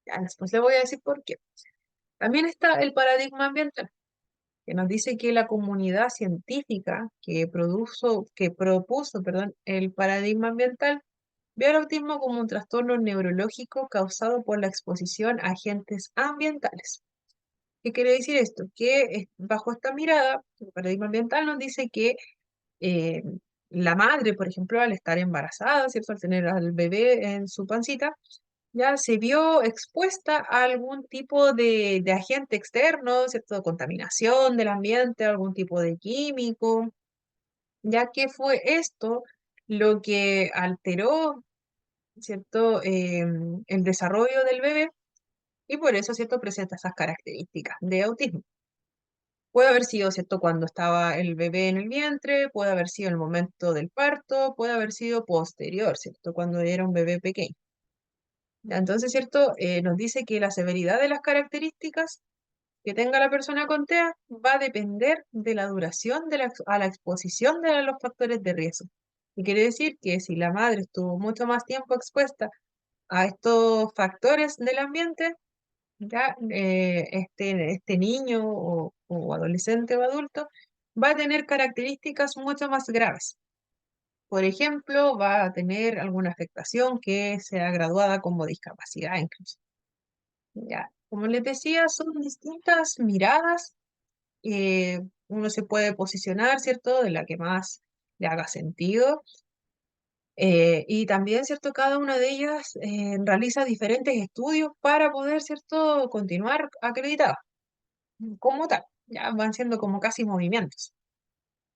Ya, después le voy a decir por qué. También está el paradigma ambiental, que nos dice que la comunidad científica que propuso, perdón, el paradigma ambiental ve al autismo como un trastorno neurológico causado por la exposición a agentes ambientales. ¿Qué quiere decir esto? Que bajo esta mirada, el paradigma ambiental nos dice que eh, la madre, por ejemplo, al estar embarazada, ¿cierto? Al tener al bebé en su pancita, ya se vio expuesta a algún tipo de agente externo, ¿cierto? Contaminación del ambiente, algún tipo de químico, ya que fue esto lo que alteró, ¿cierto? El desarrollo del bebé y por eso, ¿cierto? Presenta esas características de autismo. Puede haber sido, ¿cierto? Cuando estaba el bebé en el vientre, puede haber sido en el momento del parto, puede haber sido posterior, ¿cierto? Cuando era un bebé pequeño. Ya, entonces, ¿cierto? Nos dice que la severidad de las características que tenga la persona con TEA va a depender de la duración a la exposición de los factores de riesgo. Y quiere decir que si la madre estuvo mucho más tiempo expuesta a estos factores del ambiente, ya este niño o adolescente o adulto va a tener características mucho más graves. Por ejemplo, va a tener alguna afectación que sea graduada como discapacidad incluso. Ya, como les decía, son distintas miradas. Uno se puede posicionar, ¿cierto? De la que más le haga sentido. Y también, ¿cierto? Cada una de ellas realiza diferentes estudios para poder, ¿cierto? Continuar acreditada como tal. Ya van siendo como casi movimientos.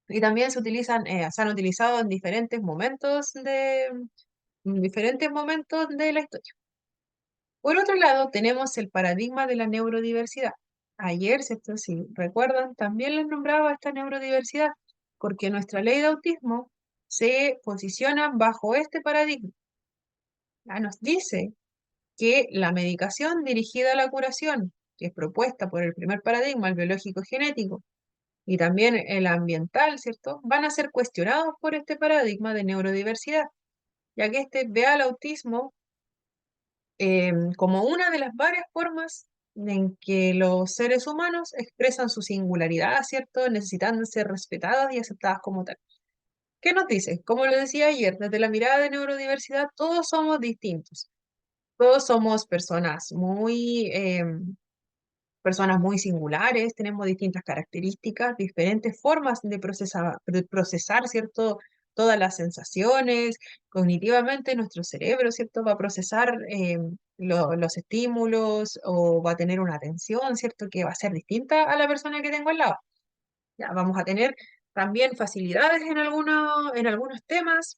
Y también se han utilizado en diferentes momentos de la historia. Por otro lado, tenemos el paradigma de la neurodiversidad. Ayer, ¿cierto? Si recuerdan, también les nombraba esta neurodiversidad, porque nuestra ley de autismo se posiciona bajo este paradigma. Ya nos dice que la medicación dirigida a la curación, que es propuesta por el primer paradigma, el biológico genético, y también el ambiental, ¿cierto? Van a ser cuestionados por este paradigma de neurodiversidad. ya que este ve al autismo como una de las varias formas en que los seres humanos expresan su singularidad, ¿cierto? Necesitan ser respetadas y aceptadas como tal. ¿Qué nos dice? Como lo decía ayer, desde la mirada de neurodiversidad, todos somos distintos. Todos somos personas muy singulares, tenemos distintas características, diferentes formas de procesar, ¿cierto? Todas las sensaciones, cognitivamente nuestro cerebro, ¿cierto? Va a procesar los estímulos o va a tener una atención, ¿cierto? Que va a ser distinta a la persona que tengo al lado. Ya, vamos a tener también facilidades en algunos temas,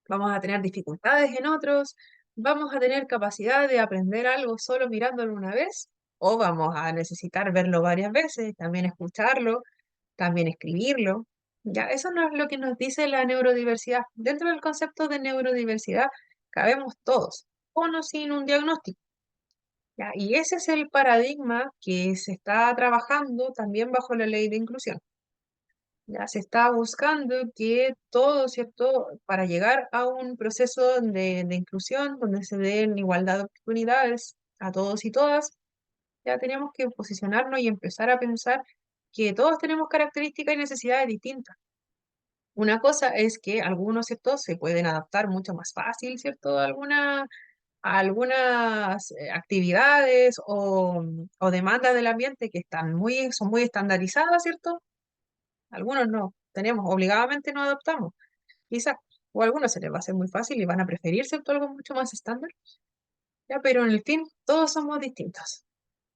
vamos a tener dificultades en otros, vamos a tener capacidad de aprender algo solo mirándolo una vez, o vamos a necesitar verlo varias veces, también escucharlo, también escribirlo. Ya, eso no es lo que nos dice la neurodiversidad. Dentro del concepto de neurodiversidad cabemos todos, con o sin un diagnóstico. Ya, y ese es el paradigma que se está trabajando también bajo la ley de inclusión. Ya se está buscando que todo, ¿cierto? Para llegar a un proceso de inclusión donde se den igualdad de oportunidades a todos y todas, ya tenemos que posicionarnos y empezar a pensar que todos tenemos características y necesidades distintas. Una cosa es que algunos, ¿cierto? Se pueden adaptar mucho más fácil, ¿cierto? A algunas actividades o demandas del ambiente que son muy estandarizadas, ¿cierto? Algunos no, tenemos, obligadamente nos adaptamos, quizás, o a algunos se les va a hacer muy fácil y van a preferir ¿cierto? Algo mucho más estándar, ya, pero en el fin, todos somos distintos.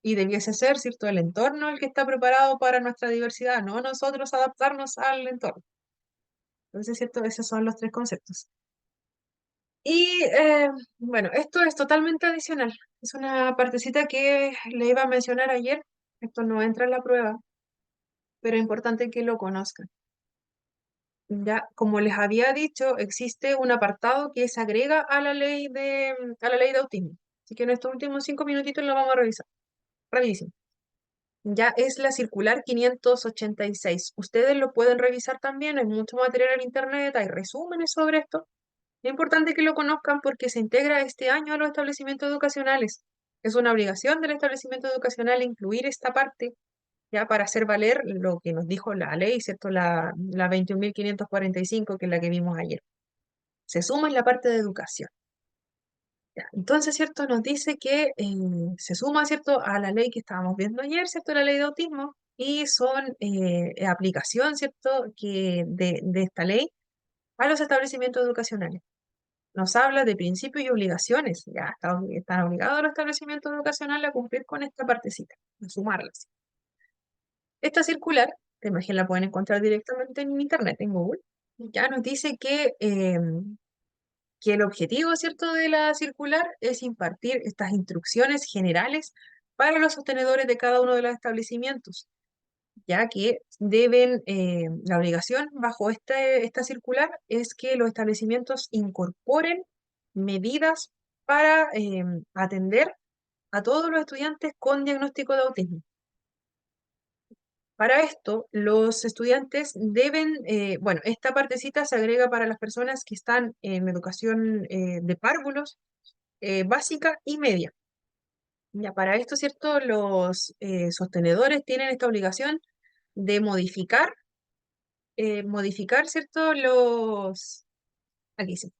Y debiese ser, ¿cierto?, el entorno el que está preparado para nuestra diversidad, no nosotros adaptarnos al entorno. Entonces, ¿cierto? Esos son los tres conceptos. Y bueno, esto es totalmente adicional. Es una partecita que le iba a mencionar ayer. Esto no entra en la prueba, pero es importante que lo conozcan. Ya, como les había dicho, existe un apartado que se agrega a la ley de autismo. Así que en estos últimos 5 minutitos lo vamos a revisar. Rapidísimo. Ya es la circular 586. Ustedes lo pueden revisar también, hay mucho material en internet, hay resúmenes sobre esto. Es importante que lo conozcan porque se integra este año a los establecimientos educacionales. Es una obligación del establecimiento educacional incluir esta parte ya para hacer valer lo que nos dijo la ley, ¿cierto? La 21.545, que es la que vimos ayer. Se suma en la parte de educación. Ya, entonces, ¿cierto? Nos dice que se suma, ¿cierto? A la ley que estábamos viendo ayer, ¿cierto? La ley de autismo, y son aplicación, ¿cierto? De esta ley a los establecimientos educacionales. Nos habla de principios y obligaciones. Ya están obligados los establecimientos educacionales a cumplir con esta partecita, a sumarlas. Esta circular, que imagino la pueden encontrar directamente en internet, en Google, ya nos dice que el objetivo, ¿cierto?, de la circular es impartir estas instrucciones generales para los sostenedores de cada uno de los establecimientos, ya que la obligación bajo esta circular es que los establecimientos incorporen medidas para atender a todos los estudiantes con diagnóstico de autismo. Para esto, los estudiantes bueno, esta partecita se agrega para las personas que están en educación de párvulos, básica y media. Ya, para esto, ¿cierto? Los sostenedores tienen esta obligación de modificar, ¿cierto? Aquí sí,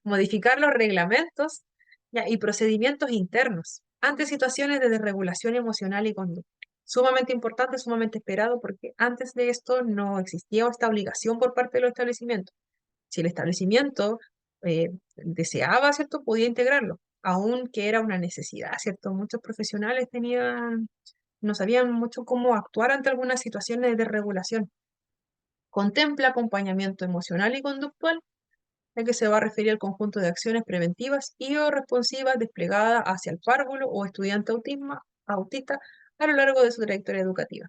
modificar los reglamentos, ya, y procedimientos internos ante situaciones de desregulación emocional y conducta. Sumamente importante, sumamente esperado, porque antes de esto no existía esta obligación por parte de los establecimientos. Si el establecimiento deseaba, ¿cierto?, podía integrarlo, aunque era una necesidad, ¿cierto? Muchos profesionales no sabían mucho cómo actuar ante algunas situaciones de desregulación. Contempla acompañamiento emocional y conductual, ya que se va a referir al conjunto de acciones preventivas y o responsivas desplegadas hacia el párvulo o estudiante autista a lo largo de su trayectoria educativa.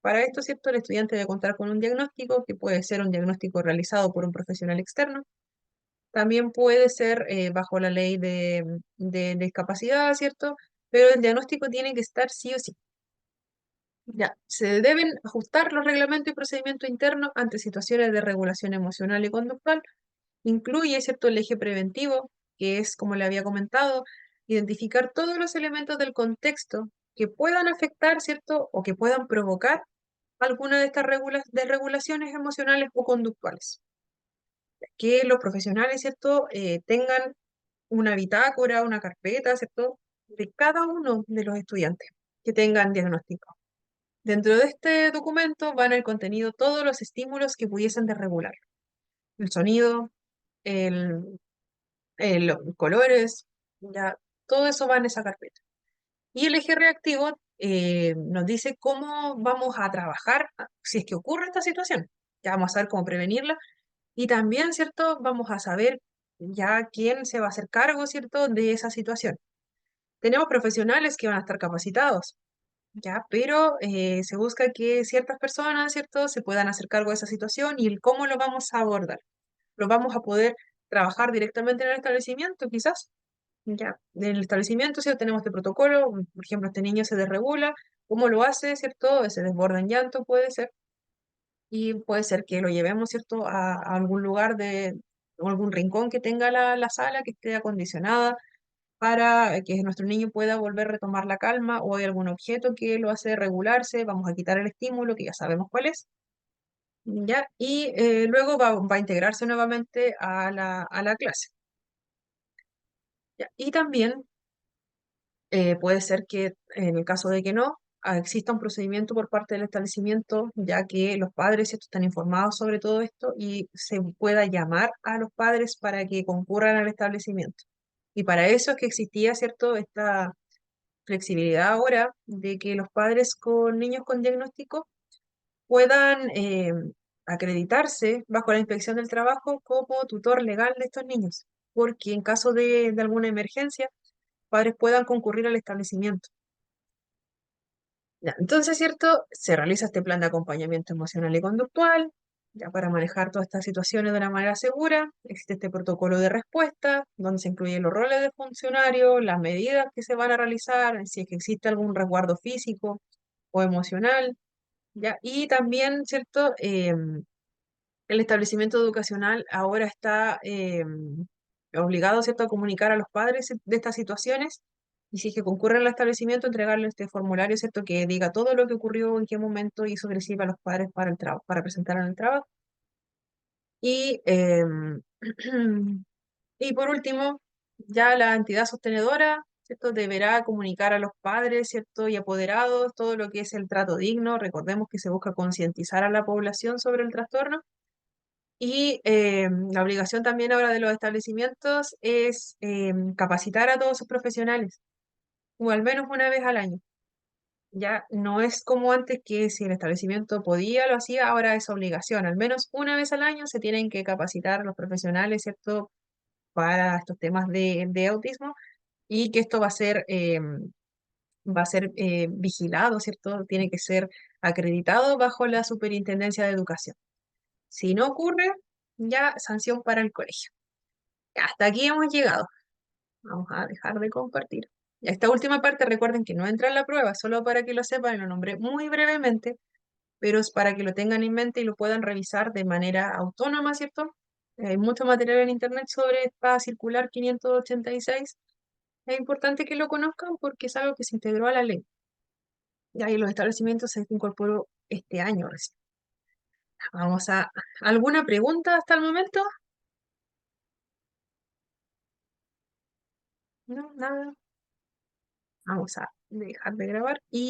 Para esto, ¿cierto? El estudiante debe contar con un diagnóstico, que puede ser un diagnóstico realizado por un profesional externo. También puede ser bajo la ley de discapacidad, ¿cierto? Pero el diagnóstico tiene que estar sí o sí. Ya, se deben ajustar los reglamentos y procedimientos internos ante situaciones de regulación emocional y conductual, Incluye, ¿cierto?, el eje preventivo, que es, como le había comentado, identificar todos los elementos del contexto que puedan afectar, ¿cierto?, o que puedan provocar alguna de estas desregulaciones emocionales o conductuales. Que los profesionales, ¿cierto?, tengan una bitácora, una carpeta, ¿cierto?, de cada uno de los estudiantes que tengan diagnóstico. Dentro de este documento van el contenido todos los estímulos que pudiesen desregular. El sonido, el, los colores, ya, todo eso va en esa carpeta. Y el eje reactivo nos dice cómo vamos a trabajar si es que ocurre esta situación. Ya vamos a saber cómo prevenirla y también, ¿cierto? Vamos a saber ya quién se va a hacer cargo, ¿cierto?, de esa situación. Tenemos profesionales que van a estar capacitados, ¿ya? Pero se busca que ciertas personas, ¿cierto?, se puedan hacer cargo de esa situación y el cómo lo vamos a abordar. Lo vamos a poder trabajar directamente en el establecimiento, quizás. Ya, en el establecimiento, ¿cierto? Tenemos este protocolo, por ejemplo, este niño se desregula, ¿cómo lo hace, ¿cierto? Se desborda en llanto, puede ser, y puede ser que lo llevemos, ¿cierto?, a algún lugar o algún rincón que tenga la sala, que esté acondicionada, para que nuestro niño pueda volver a retomar la calma, o hay algún objeto que lo hace regularse, vamos a quitar el estímulo, que ya sabemos cuál es, ¿ya? Y luego va a integrarse nuevamente a la clase. ¿Ya? Y también puede ser que en el caso de que no, exista un procedimiento por parte del establecimiento, ya que los padres, ¿cierto?, están informados sobre todo esto y se pueda llamar a los padres para que concurran al establecimiento. Y para eso es que existía, ¿cierto?, esta flexibilidad ahora de que los padres con niños con diagnóstico puedan acreditarse bajo la inspección del trabajo como tutor legal de estos niños, porque en caso de alguna emergencia, padres puedan concurrir al establecimiento. Ya, entonces, ¿cierto? Se realiza este plan de acompañamiento emocional y conductual, ya para manejar todas estas situaciones de una manera segura. Existe este protocolo de respuesta, donde se incluyen los roles del funcionario, las medidas que se van a realizar, si es que existe algún resguardo físico o emocional, ya. Y también, ¿cierto? El establecimiento educacional ahora está obligado, ¿cierto?, a comunicar a los padres de estas situaciones y si es que concurren al establecimiento, entregarle este formulario, ¿cierto?, que diga todo lo que ocurrió, en qué momento y eso que reciba a los padres para el trabajo, para presentar en el trabajo. Y, y por último, ya la entidad sostenedora, ¿cierto?, deberá comunicar a los padres, ¿cierto?, y apoderados todo lo que es el trato digno. Recordemos que se busca concientizar a la población sobre el trastorno. Y la obligación también ahora de los establecimientos es capacitar a todos sus profesionales, o al menos una vez al año. Ya no es como antes que si el establecimiento podía, lo hacía, ahora es obligación. Al menos una vez al año se tienen que capacitar los profesionales, ¿cierto?, para estos temas de autismo y que esto va a ser vigilado, ¿cierto? Tiene que ser acreditado bajo la Superintendencia de Educación. Si no ocurre, ya sanción para el colegio. Hasta aquí hemos llegado. Vamos a dejar de compartir. Y esta última parte, recuerden que no entra en la prueba, solo para que lo sepan, lo nombré muy brevemente, pero es para que lo tengan en mente y lo puedan revisar de manera autónoma, ¿cierto? Hay mucho material en internet sobre esta circular 586. Es importante que lo conozcan porque es algo que se integró a la ley. Y ahí los establecimientos se incorporó este año recién. Vamos a... ¿Alguna pregunta hasta el momento? No, nada. Vamos a dejar de grabar y